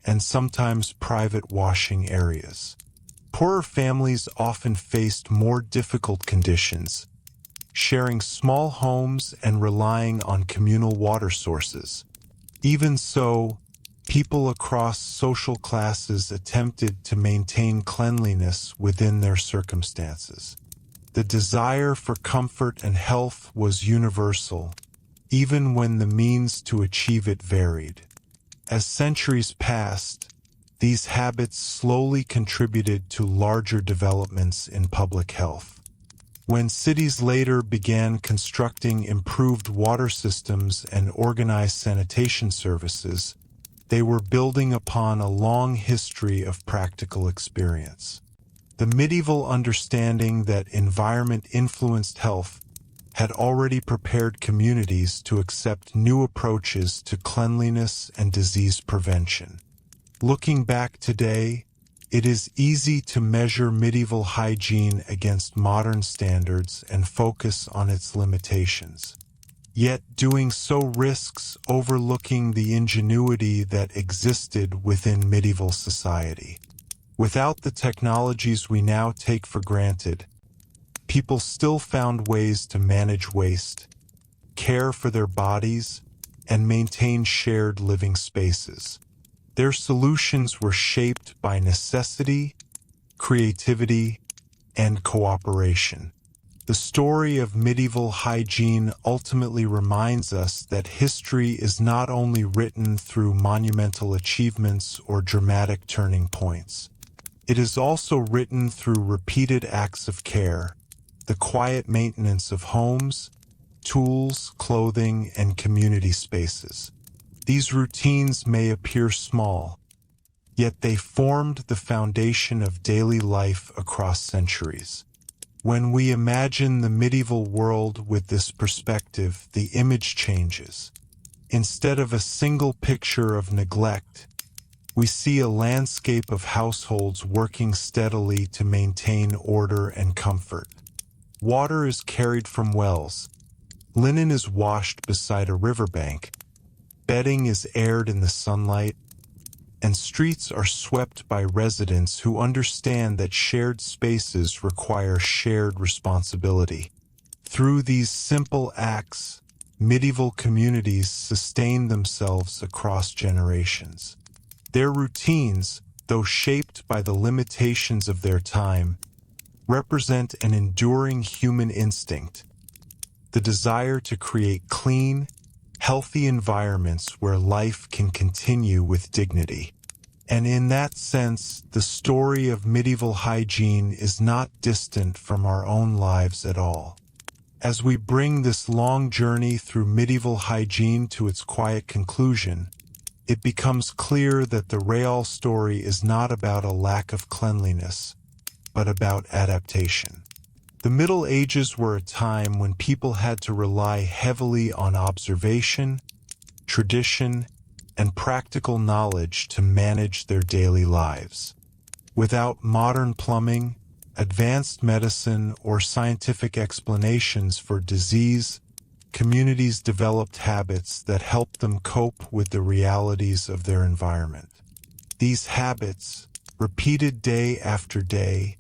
and sometimes private washing areas. Poorer families often faced more difficult conditions, sharing small homes and relying on communal water sources. Even so, people across social classes attempted to maintain cleanliness within their circumstances. The desire for comfort and health was universal, even when the means to achieve it varied. As centuries passed, these habits slowly contributed to larger developments in public health. When cities later began constructing improved water systems and organized sanitation services, they were building upon a long history of practical experience. The medieval understanding that environment influenced health had already prepared communities to accept new approaches to cleanliness and disease prevention. Looking back today, it is easy to measure medieval hygiene against modern standards and focus on its limitations. Yet doing so risks overlooking the ingenuity that existed within medieval society. Without the technologies we now take for granted, people still found ways to manage waste, care for their bodies, and maintain shared living spaces. Their solutions were shaped by necessity, creativity, and cooperation. The story of medieval hygiene ultimately reminds us that history is not only written through monumental achievements or dramatic turning points. It is also written through repeated acts of care, the quiet maintenance of homes, tools, clothing, and community spaces. These routines may appear small, yet they formed the foundation of daily life across centuries. When we imagine the medieval world with this perspective, the image changes. Instead of a single picture of neglect, we see a landscape of households working steadily to maintain order and comfort. Water is carried from wells, linen is washed beside a riverbank, bedding is aired in the sunlight, and streets are swept by residents who understand that shared spaces require shared responsibility. Through these simple acts, medieval communities sustained themselves across generations. Their routines, though shaped by the limitations of their time, represent an enduring human instinct, the desire to create clean, healthy environments where life can continue with dignity. And in that sense, the story of medieval hygiene is not distant from our own lives at all. As we bring this long journey through medieval hygiene to its quiet conclusion, it becomes clear that the real story is not about a lack of cleanliness, but about adaptation. The Middle Ages were a time when people had to rely heavily on observation, tradition, and practical knowledge to manage their daily lives. Without modern plumbing, advanced medicine, or scientific explanations for disease, communities developed habits that helped them cope with the realities of their environment. These habits, repeated day after day,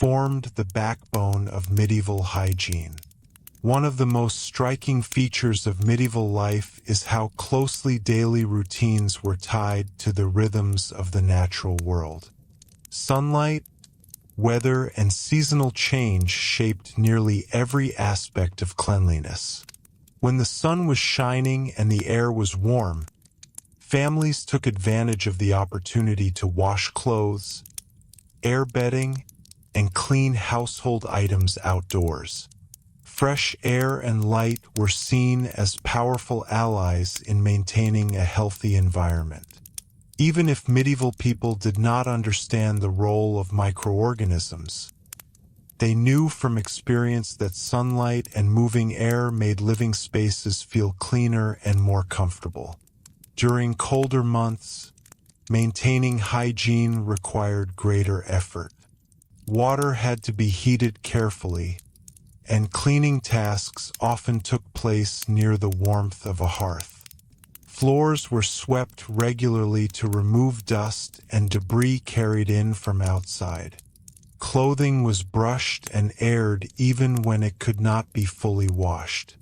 formed the backbone of medieval hygiene. One of the most striking features of medieval life is how closely daily routines were tied to the rhythms of the natural world. Sunlight, weather, and seasonal change shaped nearly every aspect of cleanliness. When the sun was shining and the air was warm, families took advantage of the opportunity to wash clothes, air bedding, and clean household items outdoors. Fresh air and light were seen as powerful allies in maintaining a healthy environment. Even if medieval people did not understand the role of microorganisms, they knew from experience that sunlight and moving air made living spaces feel cleaner and more comfortable. During colder months, maintaining hygiene required greater effort. Water had to be heated carefully, and cleaning tasks often took place near the warmth of a hearth. Floors were swept regularly to remove dust and debris carried in from outside. Clothing was brushed and aired even when it could not be fully washed.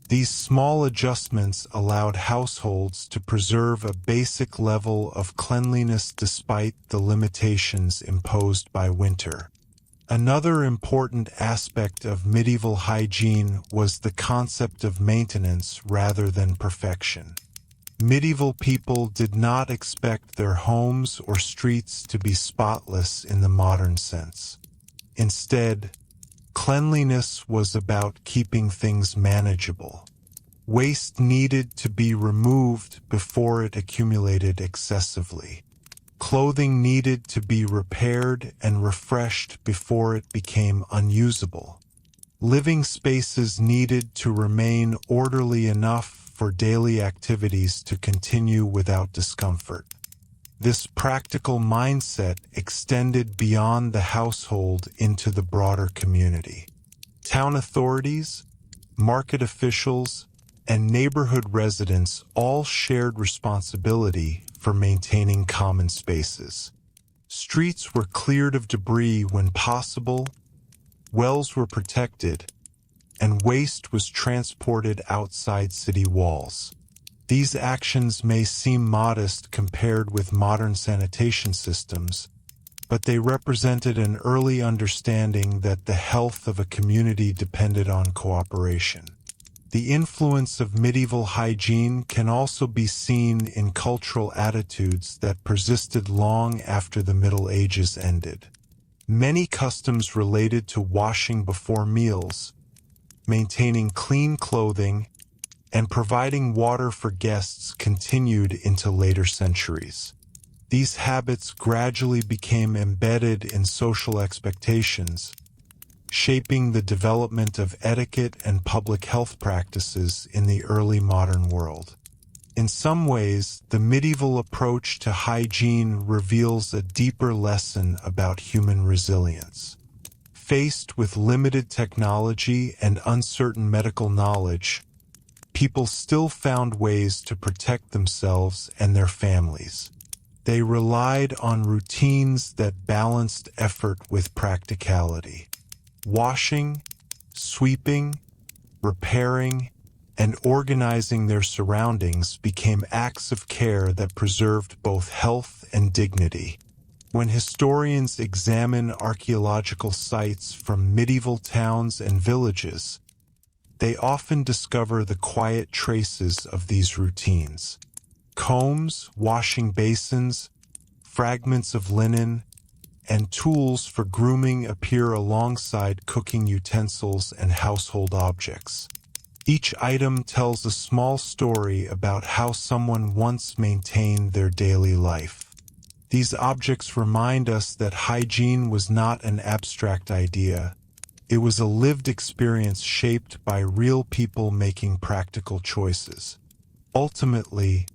These small adjustments allowed households to preserve a basic level of cleanliness despite the limitations imposed by winter. Another important aspect of medieval hygiene was the concept of maintenance rather than perfection. Medieval people did not expect their homes or streets to be spotless in the modern sense. Instead, cleanliness was about keeping things manageable. Waste needed to be removed before it accumulated excessively. Clothing needed to be repaired and refreshed before it became unusable. Living spaces needed to remain orderly enough for daily activities to continue without discomfort. This practical mindset extended beyond the household into the broader community. Town authorities, market officials, and neighborhood residents all shared responsibility for maintaining common spaces. Streets were cleared of debris when possible, wells were protected, and waste was transported outside city walls. These actions may seem modest compared with modern sanitation systems, but they represented an early understanding that the health of a community depended on cooperation. The influence of medieval hygiene can also be seen in cultural attitudes that persisted long after the Middle Ages ended. Many customs related to washing before meals, maintaining clean clothing, and providing water for guests continued into later centuries. These habits gradually became embedded in social expectations, shaping the development of etiquette and public health practices in the early modern world. In some ways, the medieval approach to hygiene reveals a deeper lesson about human resilience. Faced with limited technology and uncertain medical knowledge, people still found ways to protect themselves and their families. They relied on routines that balanced effort with practicality. Washing, sweeping, repairing, and organizing their surroundings became acts of care that preserved both health and dignity. When historians examine archaeological sites from medieval towns and villages, they often discover the quiet traces of these routines. Combs, washing basins, fragments of linen, and tools for grooming appear alongside cooking utensils and household objects. Each item tells a small story about how someone once maintained their daily life. These objects remind us that hygiene was not an abstract idea. It was a lived experience shaped by real people making practical choices. Ultimately,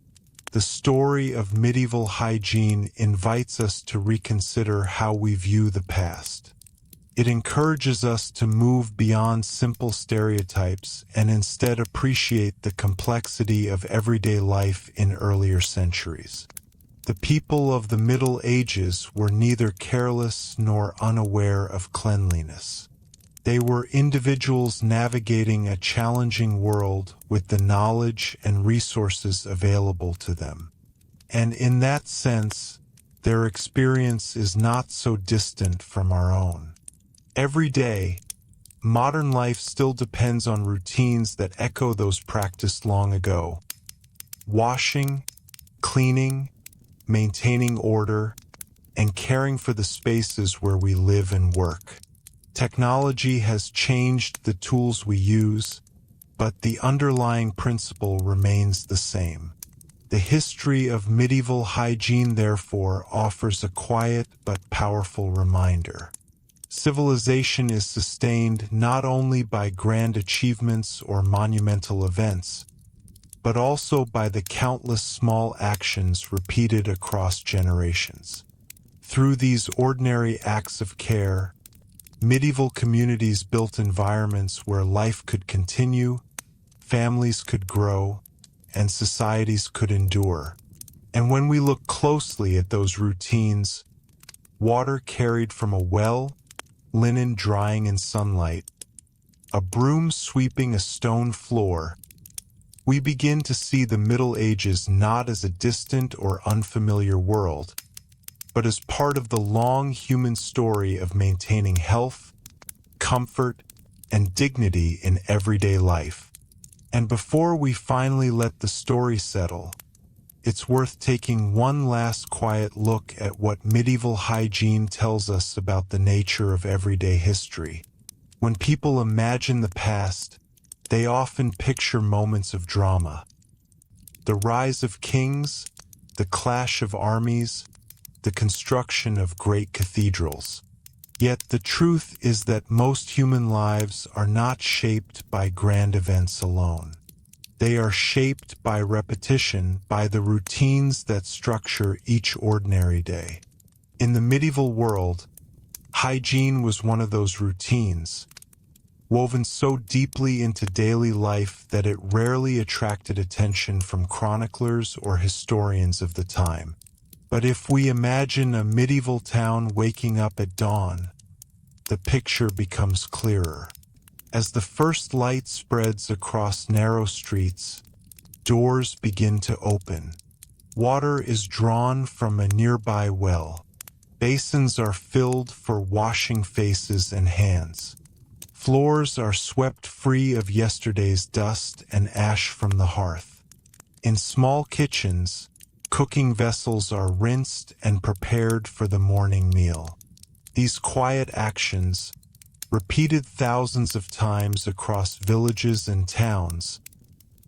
the story of medieval hygiene invites us to reconsider how we view the past. It encourages us to move beyond simple stereotypes and instead appreciate the complexity of everyday life in earlier centuries. The people of the Middle Ages were neither careless nor unaware of cleanliness. They were individuals navigating a challenging world with the knowledge and resources available to them. And in that sense, their experience is not so distant from our own. Every day, modern life still depends on routines that echo those practiced long ago. Washing, cleaning, maintaining order, and caring for the spaces where we live and work. Technology has changed the tools we use, but the underlying principle remains the same. The history of medieval hygiene, therefore, offers a quiet but powerful reminder. Civilization is sustained not only by grand achievements or monumental events, but also by the countless small actions repeated across generations. Through these ordinary acts of care, medieval communities built environments where life could continue, families could grow, and societies could endure. And when we look closely at those routines, water carried from a well, linen drying in sunlight, a broom sweeping a stone floor, we begin to see the Middle Ages not as a distant or unfamiliar world, but as part of the long human story of maintaining health, comfort, and dignity in everyday life. And before we finally let the story settle, it's worth taking one last quiet look at what medieval hygiene tells us about the nature of everyday history. When people imagine the past, they often picture moments of drama. The rise of kings, the clash of armies, the construction of great cathedrals. Yet the truth is that most human lives are not shaped by grand events alone. They are shaped by repetition, by the routines that structure each ordinary day. In the medieval world, hygiene was one of those routines, woven so deeply into daily life that it rarely attracted attention from chroniclers or historians of the time. But if we imagine a medieval town waking up at dawn, the picture becomes clearer. As the first light spreads across narrow streets, doors begin to open. Water is drawn from a nearby well. Basins are filled for washing faces and hands. Floors are swept free of yesterday's dust and ash from the hearth. In small kitchens, cooking vessels are rinsed and prepared for the morning meal. These quiet actions, repeated thousands of times across villages and towns,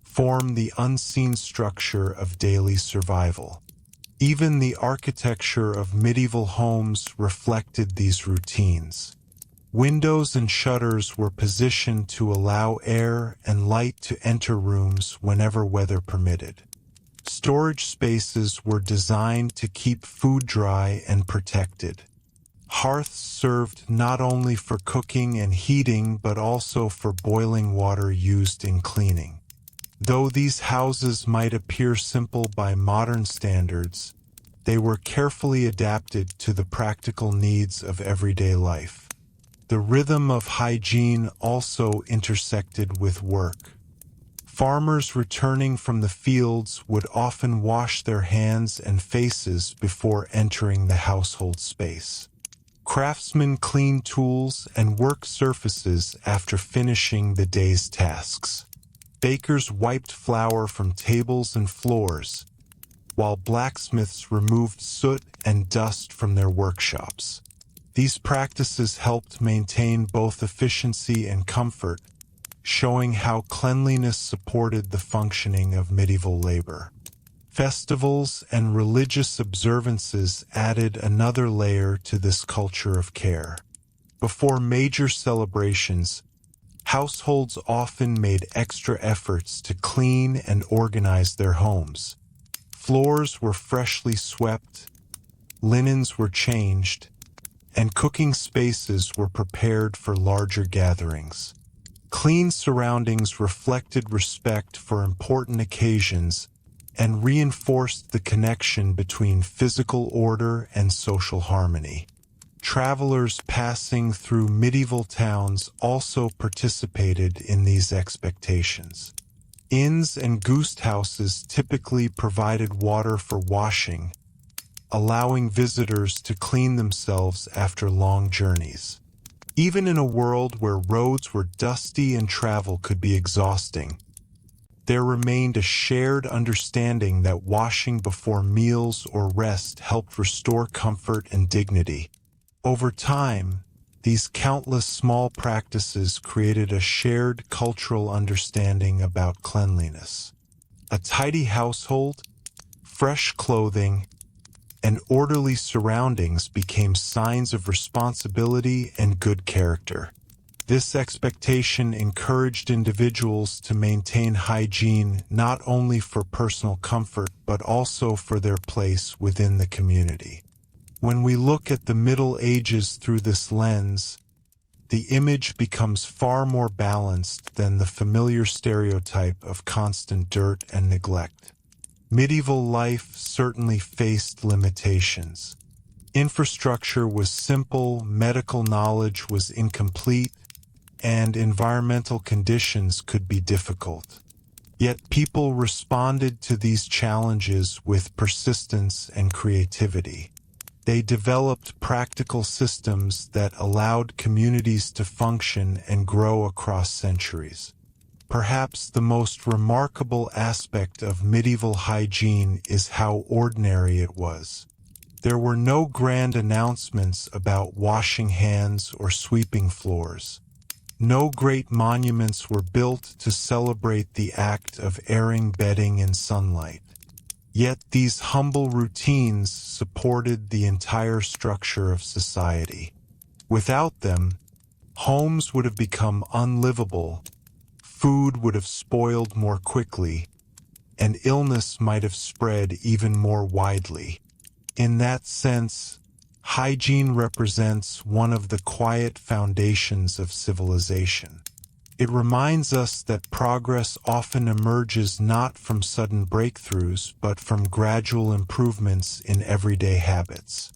form the unseen structure of daily survival. Even the architecture of medieval homes reflected these routines. Windows and shutters were positioned to allow air and light to enter rooms whenever weather permitted. Storage spaces were designed to keep food dry and protected. Hearths served not only for cooking and heating but also for boiling water used in cleaning. Though these houses might appear simple by modern standards, they were carefully adapted to the practical needs of everyday life. The rhythm of hygiene also intersected with work. Farmers returning from the fields would often wash their hands and faces before entering the household space. Craftsmen cleaned tools and work surfaces after finishing the day's tasks. Bakers wiped flour from tables and floors, while blacksmiths removed soot and dust from their workshops. These practices helped maintain both efficiency and comfort, showing how cleanliness supported the functioning of medieval labor. Festivals and religious observances added another layer to this culture of care. Before major celebrations, households often made extra efforts to clean and organize their homes. Floors were freshly swept, linens were changed, and cooking spaces were prepared for larger gatherings. Clean surroundings reflected respect for important occasions and reinforced the connection between physical order and social harmony. Travelers passing through medieval towns also participated in these expectations. Inns and goose houses typically provided water for washing, allowing visitors to clean themselves after long journeys. Even in a world where roads were dusty and travel could be exhausting, there remained a shared understanding that washing before meals or rest helped restore comfort and dignity. Over time, these countless small practices created a shared cultural understanding about cleanliness. A tidy household, fresh clothing, and orderly surroundings became signs of responsibility and good character. This expectation encouraged individuals to maintain hygiene not only for personal comfort but also for their place within the community. When we look at the Middle Ages through this lens, the image becomes far more balanced than the familiar stereotype of constant dirt and neglect. Medieval life certainly faced limitations. Infrastructure was simple, medical knowledge was incomplete, and environmental conditions could be difficult. Yet people responded to these challenges with persistence and creativity. They developed practical systems that allowed communities to function and grow across centuries. Perhaps the most remarkable aspect of medieval hygiene is how ordinary it was. There were no grand announcements about washing hands or sweeping floors. No great monuments were built to celebrate the act of airing bedding in sunlight. Yet these humble routines supported the entire structure of society. Without them, homes would have become unlivable, food would have spoiled more quickly, and illness might have spread even more widely. In that sense, hygiene represents one of the quiet foundations of civilization. It reminds us that progress often emerges not from sudden breakthroughs but from gradual improvements in everyday habits.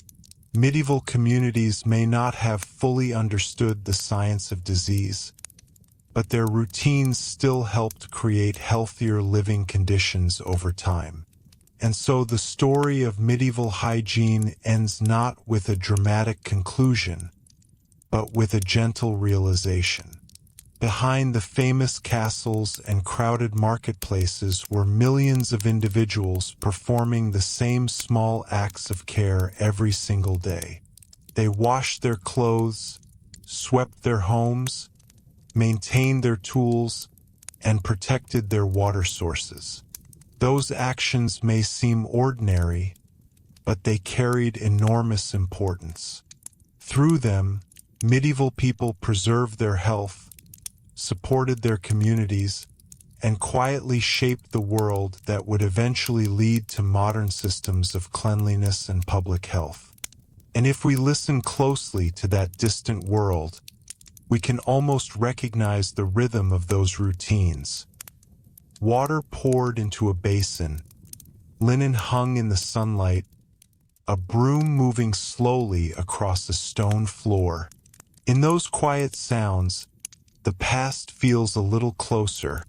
Medieval communities may not have fully understood the science of disease, but their routines still helped create healthier living conditions over time. And so the story of medieval hygiene ends not with a dramatic conclusion, but with a gentle realization. Behind the famous castles and crowded marketplaces were millions of individuals performing the same small acts of care every single day. They washed their clothes, swept their homes, maintained their tools, and protected their water sources. Those actions may seem ordinary, but they carried enormous importance. Through them, medieval people preserved their health, supported their communities, and quietly shaped the world that would eventually lead to modern systems of cleanliness and public health. And if we listen closely to that distant world, we can almost recognize the rhythm of those routines. Water poured into a basin, linen hung in the sunlight, a broom moving slowly across a stone floor. In those quiet sounds, the past feels a little closer,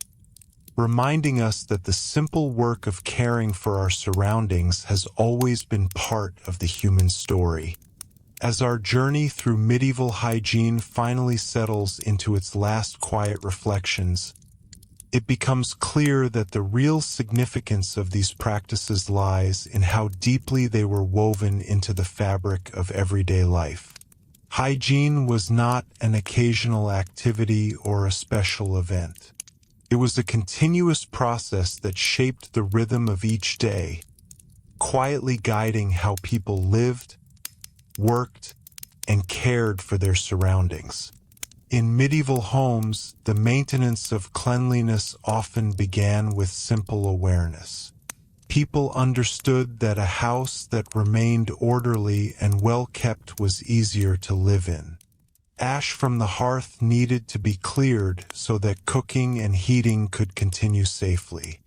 reminding us that the simple work of caring for our surroundings has always been part of the human story. As our journey through medieval hygiene finally settles into its last quiet reflections, it becomes clear that the real significance of these practices lies in how deeply they were woven into the fabric of everyday life. Hygiene was not an occasional activity or a special event. It was a continuous process that shaped the rhythm of each day, quietly guiding how people lived, worked, and cared for their surroundings. In medieval homes, the maintenance of cleanliness often began with simple awareness. People understood that a house that remained orderly and well-kept was easier to live in. Ash from the hearth needed to be cleared so that cooking and heating could continue safely.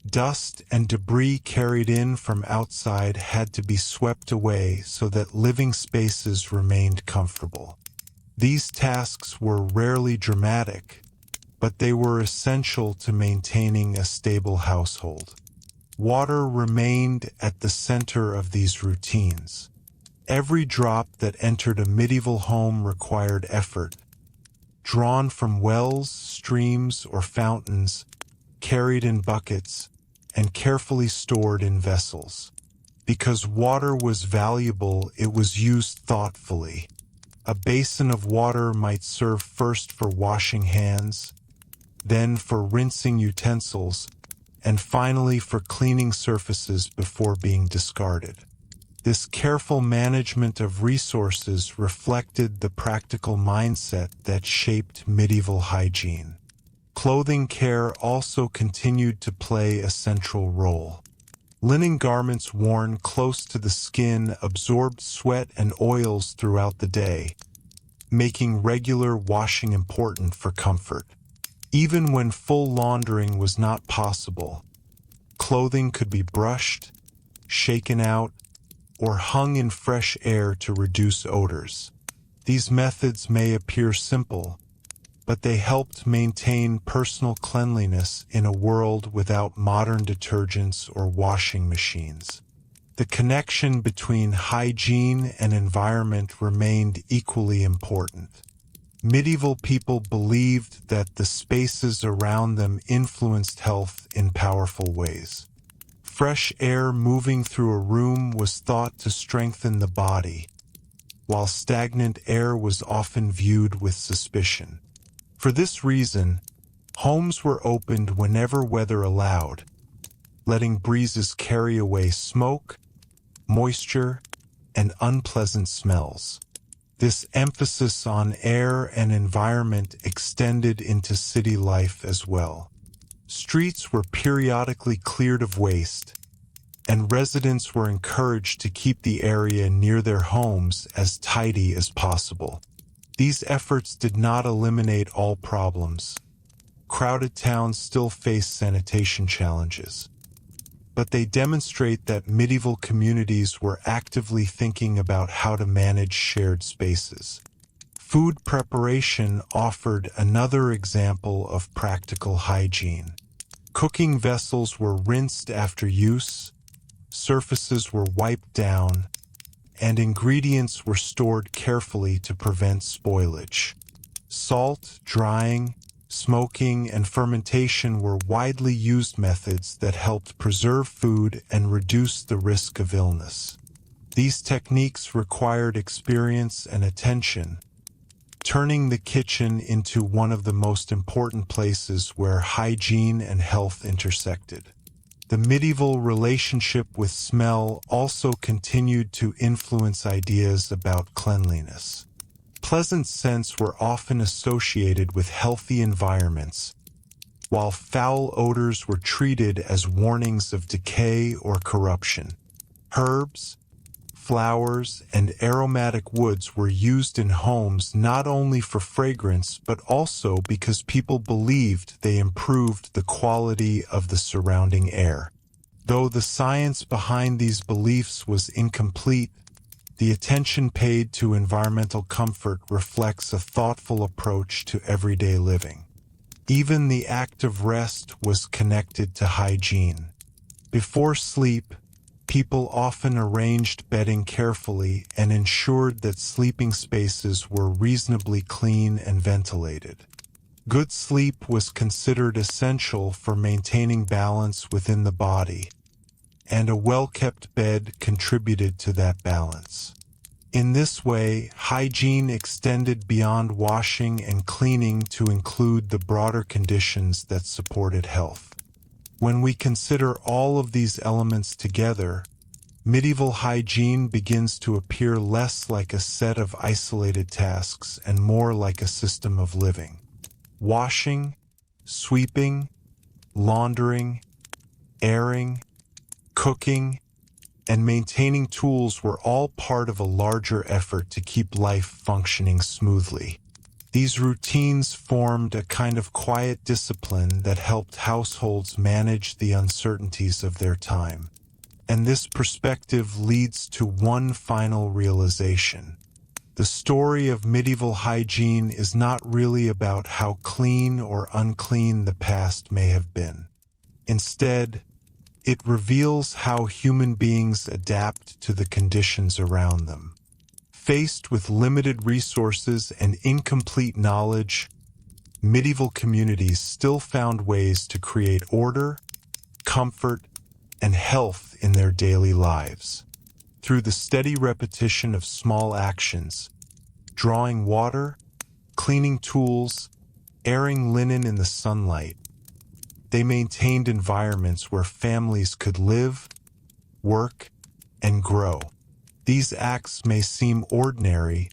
Dust and debris carried in from outside had to be swept away so that living spaces remained comfortable. These tasks were rarely dramatic, but they were essential to maintaining a stable household. Water remained at the center of these routines. Every drop that entered a medieval home required effort, drawn from wells, streams, or fountains, carried in buckets, and carefully stored in vessels. Because water was valuable, it was used thoughtfully. A basin of water might serve first for washing hands, then for rinsing utensils, and finally for cleaning surfaces before being discarded. This careful management of resources reflected the practical mindset that shaped medieval hygiene. Clothing care also continued to play a central role. Linen garments worn close to the skin absorbed sweat and oils throughout the day, making regular washing important for comfort. Even when full laundering was not possible, clothing could be brushed, shaken out, or hung in fresh air to reduce odors. These methods may appear simple, but they helped maintain personal cleanliness in a world without modern detergents or washing machines. The connection between hygiene and environment remained equally important. Medieval people believed that the spaces around them influenced health in powerful ways. Fresh air moving through a room was thought to strengthen the body, while stagnant air was often viewed with suspicion. For this reason, homes were opened whenever weather allowed, letting breezes carry away smoke, moisture, and unpleasant smells. This emphasis on air and environment extended into city life as well. Streets were periodically cleared of waste, and residents were encouraged to keep the area near their homes as tidy as possible. These efforts did not eliminate all problems. Crowded towns still face sanitation challenges, but they demonstrate that medieval communities were actively thinking about how to manage shared spaces. Food preparation offered another example of practical hygiene. Cooking vessels were rinsed after use, surfaces were wiped down, and ingredients were stored carefully to prevent spoilage. Salt, drying, smoking, and fermentation were widely used methods that helped preserve food and reduce the risk of illness. These techniques required experience and attention, turning the kitchen into one of the most important places where hygiene and health intersected. The medieval relationship with smell also continued to influence ideas about cleanliness. Pleasant scents were often associated with healthy environments, while foul odors were treated as warnings of decay or corruption. Herbs, flowers, and aromatic woods were used in homes not only for fragrance but also because people believed they improved the quality of the surrounding air. Though the science behind these beliefs was incomplete, the attention paid to environmental comfort reflects a thoughtful approach to everyday living. Even the act of rest was connected to hygiene. Before sleep, people often arranged bedding carefully and ensured that sleeping spaces were reasonably clean and ventilated. Good sleep was considered essential for maintaining balance within the body, and a well-kept bed contributed to that balance. In this way, hygiene extended beyond washing and cleaning to include the broader conditions that supported health. When we consider all of these elements together, medieval hygiene begins to appear less like a set of isolated tasks and more like a system of living. Washing, sweeping, laundering, airing, cooking, and maintaining tools were all part of a larger effort to keep life functioning smoothly. These routines formed a kind of quiet discipline that helped households manage the uncertainties of their time. And this perspective leads to one final realization. The story of medieval hygiene is not really about how clean or unclean the past may have been. Instead, It reveals how human beings adapt to the conditions around them. Faced with limited resources and incomplete knowledge, medieval communities still found ways to create order, comfort, and health in their daily lives. Through the steady repetition of small actions, drawing water, cleaning tools, airing linen in the sunlight, they maintained environments where families could live, work, and grow. These acts may seem ordinary,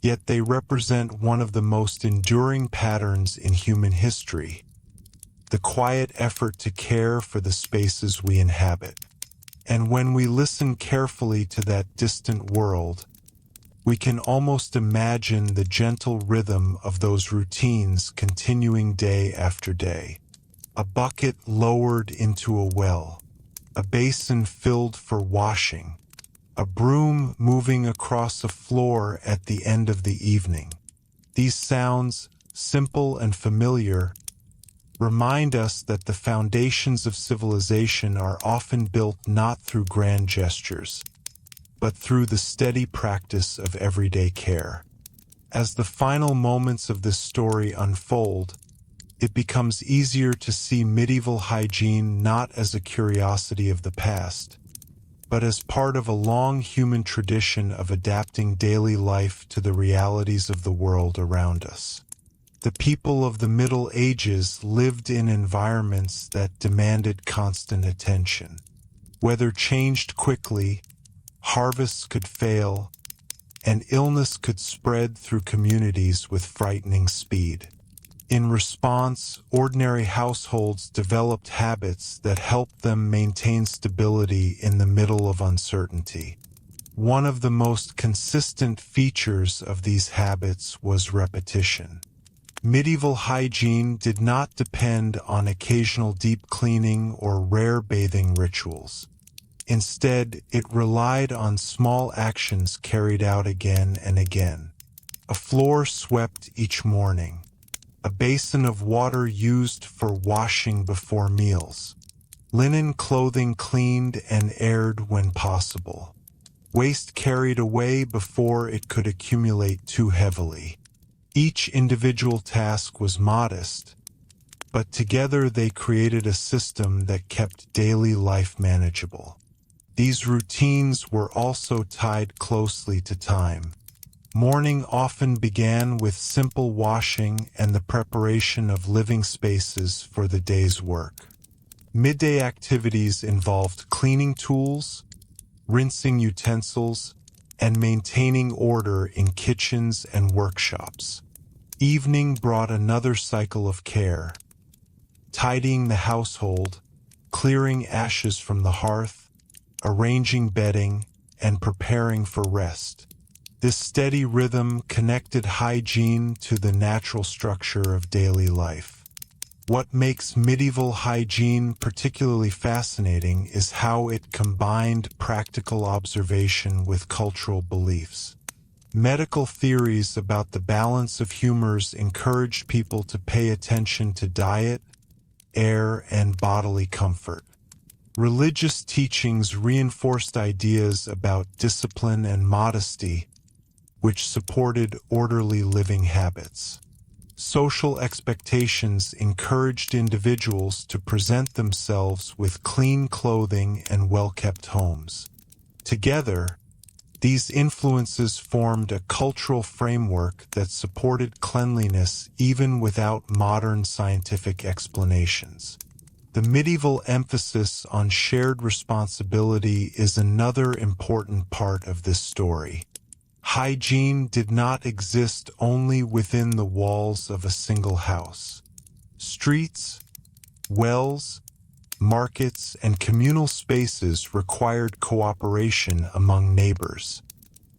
yet they represent one of the most enduring patterns in human history: the quiet effort to care for the spaces we inhabit. And when we listen carefully to that distant world, we can almost imagine the gentle rhythm of those routines continuing day after day. A bucket lowered into a well, a basin filled for washing, a broom moving across a floor at the end of the evening. These sounds, simple and familiar, remind us that the foundations of civilization are often built not through grand gestures, but through the steady practice of everyday care. As the final moments of this story unfold, it becomes easier to see medieval hygiene not as a curiosity of the past, but as part of a long human tradition of adapting daily life to the realities of the world around us. The people of the Middle Ages lived in environments that demanded constant attention. Weather changed quickly, harvests could fail, and illness could spread through communities with frightening speed. In response, ordinary households developed habits that helped them maintain stability in the middle of uncertainty. One of the most consistent features of these habits was repetition. Medieval hygiene did not depend on occasional deep cleaning or rare bathing rituals. Instead, it relied on small actions carried out again and again. A floor swept each morning, a basin of water used for washing before meals, linen clothing cleaned and aired when possible, waste carried away before it could accumulate too heavily. Each individual task was modest, but together they created a system that kept daily life manageable. These routines were also tied closely to time. Morning often began with simple washing and the preparation of living spaces for the day's work. Midday activities involved cleaning tools, rinsing utensils, and maintaining order in kitchens and workshops. Evening brought another cycle of care, tidying the household, clearing ashes from the hearth, arranging bedding, and preparing for rest. This steady rhythm connected hygiene to the natural structure of daily life. What makes medieval hygiene particularly fascinating is how it combined practical observation with cultural beliefs. Medical theories about the balance of humors encouraged people to pay attention to diet, air, and bodily comfort. Religious teachings reinforced ideas about discipline and modesty, which supported orderly living habits. Social expectations encouraged individuals to present themselves with clean clothing and well-kept homes. Together, these influences formed a cultural framework that supported cleanliness even without modern scientific explanations. The medieval emphasis on shared responsibility is another important part of this story. Hygiene did not exist only within the walls of a single house. Streets, wells, markets, and communal spaces required cooperation among neighbors.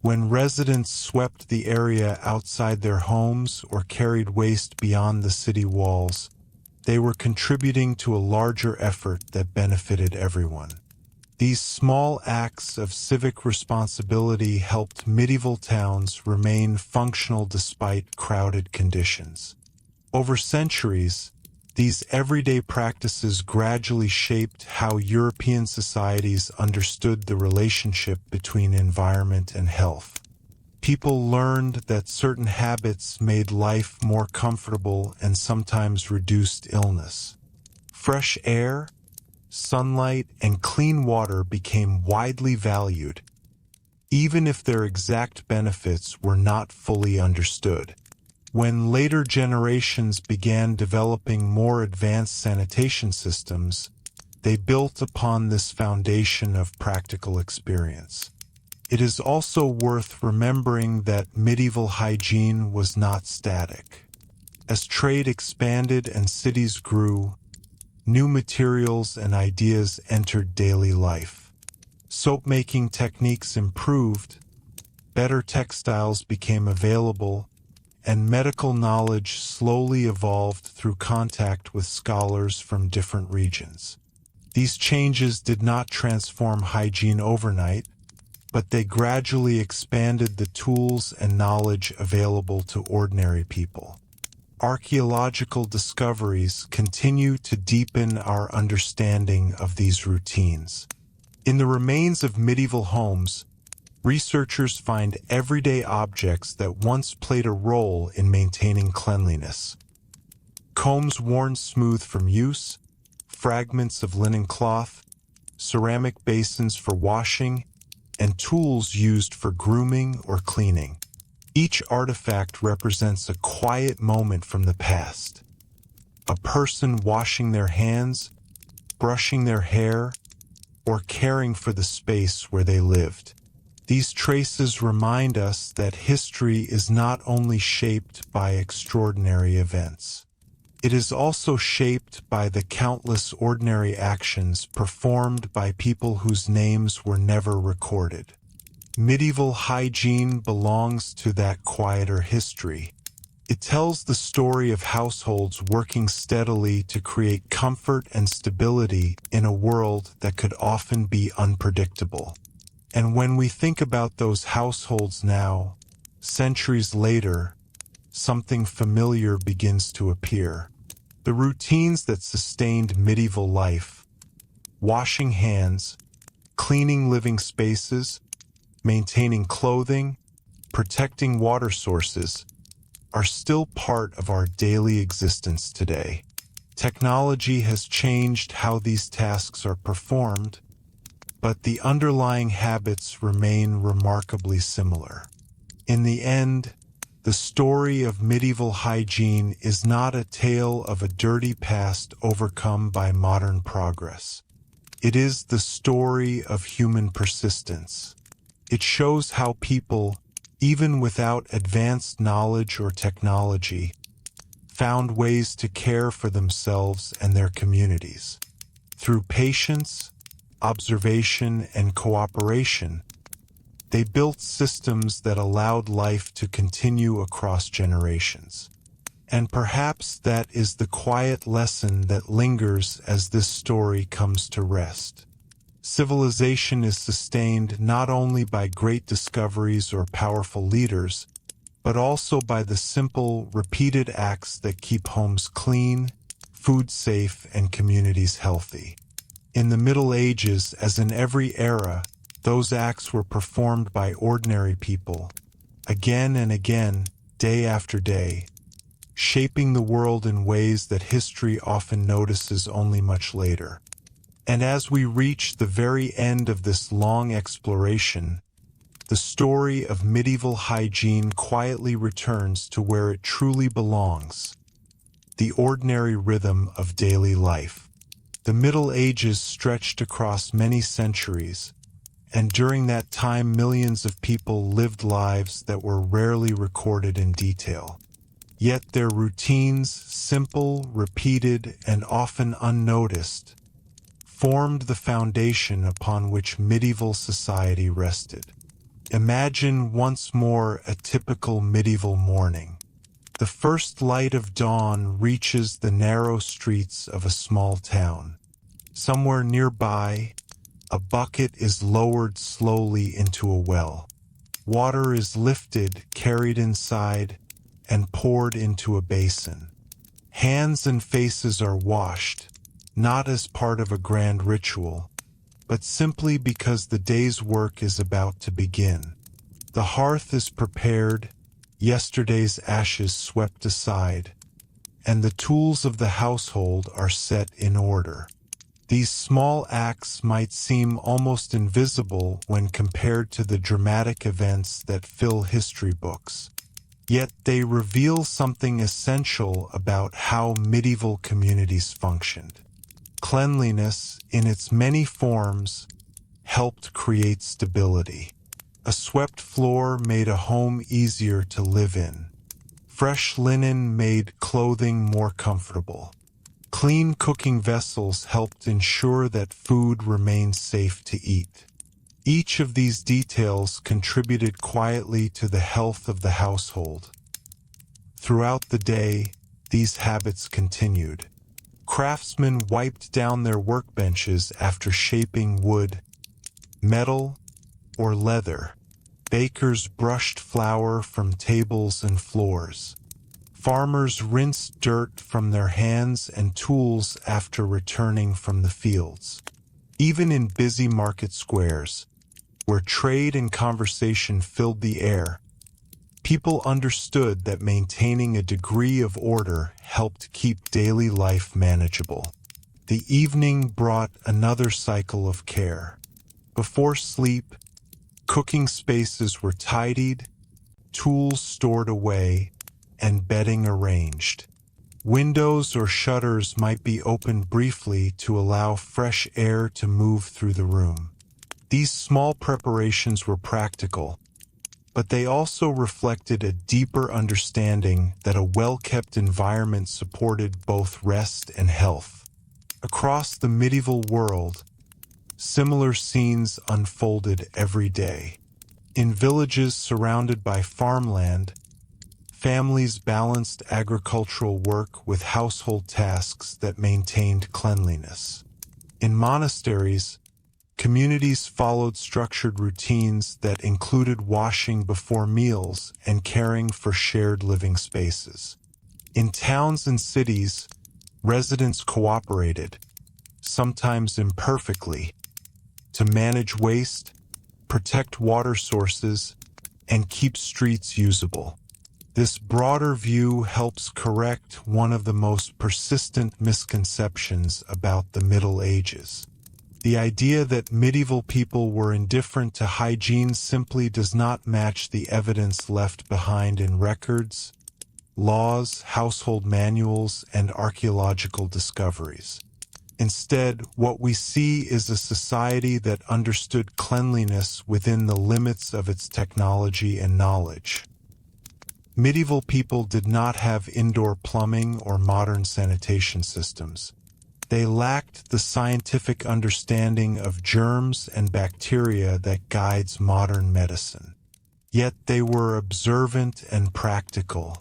When residents swept the area outside their homes or carried waste beyond the city walls, they were contributing to a larger effort that benefited everyone. These small acts of civic responsibility helped medieval towns remain functional despite crowded conditions. Over centuries, These everyday practices gradually shaped how European societies understood the relationship between environment and health. People learned that certain habits made life more comfortable and sometimes reduced illness. Fresh air, sunlight, and clean water became widely valued, even if their exact benefits were not fully understood. When later generations began developing more advanced sanitation systems, they built upon this foundation of practical experience. It is also worth remembering that medieval hygiene was not static. As trade expanded and cities grew, new materials and ideas entered daily life. Soap-making techniques improved, better textiles became available, and medical knowledge slowly evolved through contact with scholars from different regions. These changes did not transform hygiene overnight, but they gradually expanded the tools and knowledge available to ordinary people. Archaeological discoveries continue to deepen our understanding of these routines. In the remains of medieval homes, researchers find everyday objects that once played a role in maintaining cleanliness. Combs worn smooth from use, fragments of linen cloth, ceramic basins for washing, and tools used for grooming or cleaning. Each artifact represents a quiet moment from the past. A person washing their hands, brushing their hair, or caring for the space where they lived. These traces remind us that history is not only shaped by extraordinary events. It is also shaped by the countless ordinary actions performed by people whose names were never recorded. Medieval hygiene belongs to that quieter history. It tells the story of households working steadily to create comfort and stability in a world that could often be unpredictable. And when we think about those households now, centuries later, something familiar begins to appear. The routines that sustained medieval life, washing hands, cleaning living spaces, maintaining clothing, protecting water sources, are still part of our daily existence today. Technology has changed how these tasks are performed, but the underlying habits remain remarkably similar. In the end, the story of medieval hygiene is not a tale of a dirty past overcome by modern progress. It is the story of human persistence. It shows how people, even without advanced knowledge or technology, found ways to care for themselves and their communities. Through patience, observation, and cooperation, they built systems that allowed life to continue across generations. And perhaps that is the quiet lesson that lingers as this story comes to rest. Civilization is sustained not only by great discoveries or powerful leaders, but also by the simple, repeated acts that keep homes clean, food safe, and communities healthy. In the Middle Ages, as in every era, those acts were performed by ordinary people, again and again, day after day, shaping the world in ways that history often notices only much later. And as we reach the very end of this long exploration, the story of medieval hygiene quietly returns to where it truly belongs, the ordinary rhythm of daily life. The Middle Ages stretched across many centuries, and during that time millions of people lived lives that were rarely recorded in detail. Yet their routines, simple, repeated, and often unnoticed, formed the foundation upon which medieval society rested. Imagine once more a typical medieval morning. The first light of dawn reaches the narrow streets of a small town. Somewhere nearby, a bucket is lowered slowly into a well. Water is lifted, carried inside, and poured into a basin. Hands and faces are washed, not as part of a grand ritual, but simply because the day's work is about to begin. The hearth is prepared, yesterday's ashes swept aside, and the tools of the household are set in order. These small acts might seem almost invisible when compared to the dramatic events that fill history books. Yet they reveal something essential about how medieval communities functioned. Cleanliness, in its many forms, helped create stability. A swept floor made a home easier to live in. Fresh linen made clothing more comfortable. Clean cooking vessels helped ensure that food remained safe to eat. Each of these details contributed quietly to the health of the household. Throughout the day, these habits continued. Craftsmen wiped down their workbenches after shaping wood, metal, or leather. Bakers brushed flour from tables and floors. Farmers rinsed dirt from their hands and tools after returning from the fields. Even in busy market squares, where trade and conversation filled the air, people understood that maintaining a degree of order helped keep daily life manageable. The evening brought another cycle of care. Before sleep, cooking spaces were tidied, tools stored away, and bedding arranged. Windows or shutters might be opened briefly to allow fresh air to move through the room. These small preparations were practical, but they also reflected a deeper understanding that a well-kept environment supported both rest and health. Across the medieval world, similar scenes unfolded every day. In villages surrounded by farmland, families balanced agricultural work with household tasks that maintained cleanliness. In monasteries, communities followed structured routines that included washing before meals and caring for shared living spaces. In towns and cities, residents cooperated, sometimes imperfectly, to manage waste, protect water sources, and keep streets usable. This broader view helps correct one of the most persistent misconceptions about the Middle Ages. The idea that medieval people were indifferent to hygiene simply does not match the evidence left behind in records, laws, household manuals, and archaeological discoveries. Instead, what we see is a society that understood cleanliness within the limits of its technology and knowledge. Medieval people did not have indoor plumbing or modern sanitation systems. They lacked the scientific understanding of germs and bacteria that guides modern medicine. Yet they were observant and practical.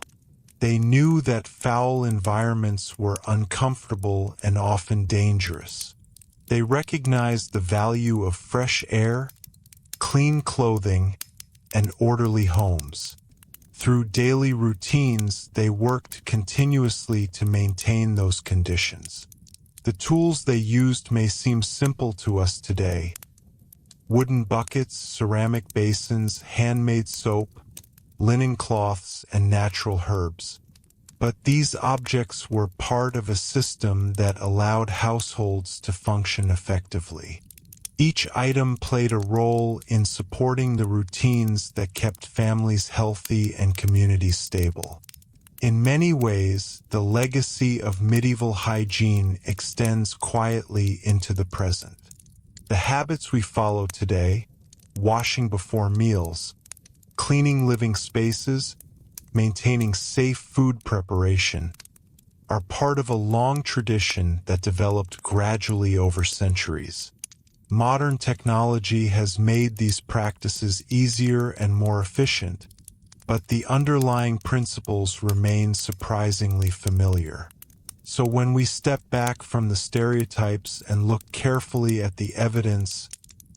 They knew that foul environments were uncomfortable and often dangerous. They recognized the value of fresh air, clean clothing, and orderly homes. Through daily routines, they worked continuously to maintain those conditions. The tools they used may seem simple to us today. Wooden buckets, ceramic basins, handmade soap, linen cloths, and natural herbs. But these objects were part of a system that allowed households to function effectively. Each item played a role in supporting the routines that kept families healthy and communities stable. In many ways, the legacy of medieval hygiene extends quietly into the present. The habits we follow today, washing before meals, cleaning living spaces, maintaining safe food preparation, are part of a long tradition that developed gradually over centuries. Modern technology has made these practices easier and more efficient, but the underlying principles remain surprisingly familiar. So when we step back from the stereotypes and look carefully at the evidence,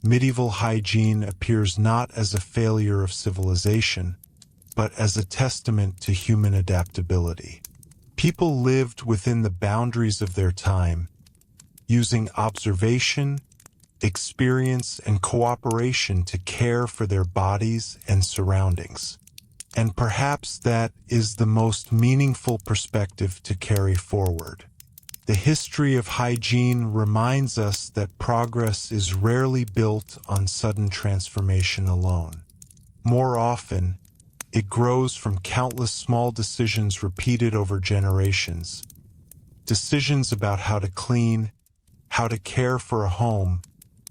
medieval hygiene appears not as a failure of civilization, but as a testament to human adaptability. People lived within the boundaries of their time, using observation, experience, and cooperation to care for their bodies and surroundings. And perhaps that is the most meaningful perspective to carry forward. The history of hygiene reminds us that progress is rarely built on sudden transformation alone. More often, it grows from countless small decisions repeated over generations. Decisions about how to clean, how to care for a home,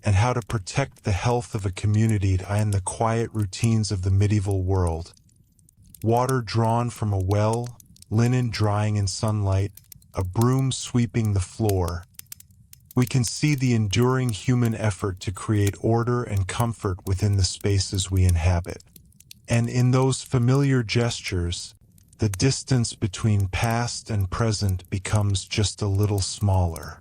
and how to protect the health of a community and the quiet routines of the medieval world. Water drawn from a well, linen drying in sunlight, a broom sweeping the floor. We can see the enduring human effort to create order and comfort within the spaces we inhabit. And in those familiar gestures, the distance between past and present becomes just a little smaller.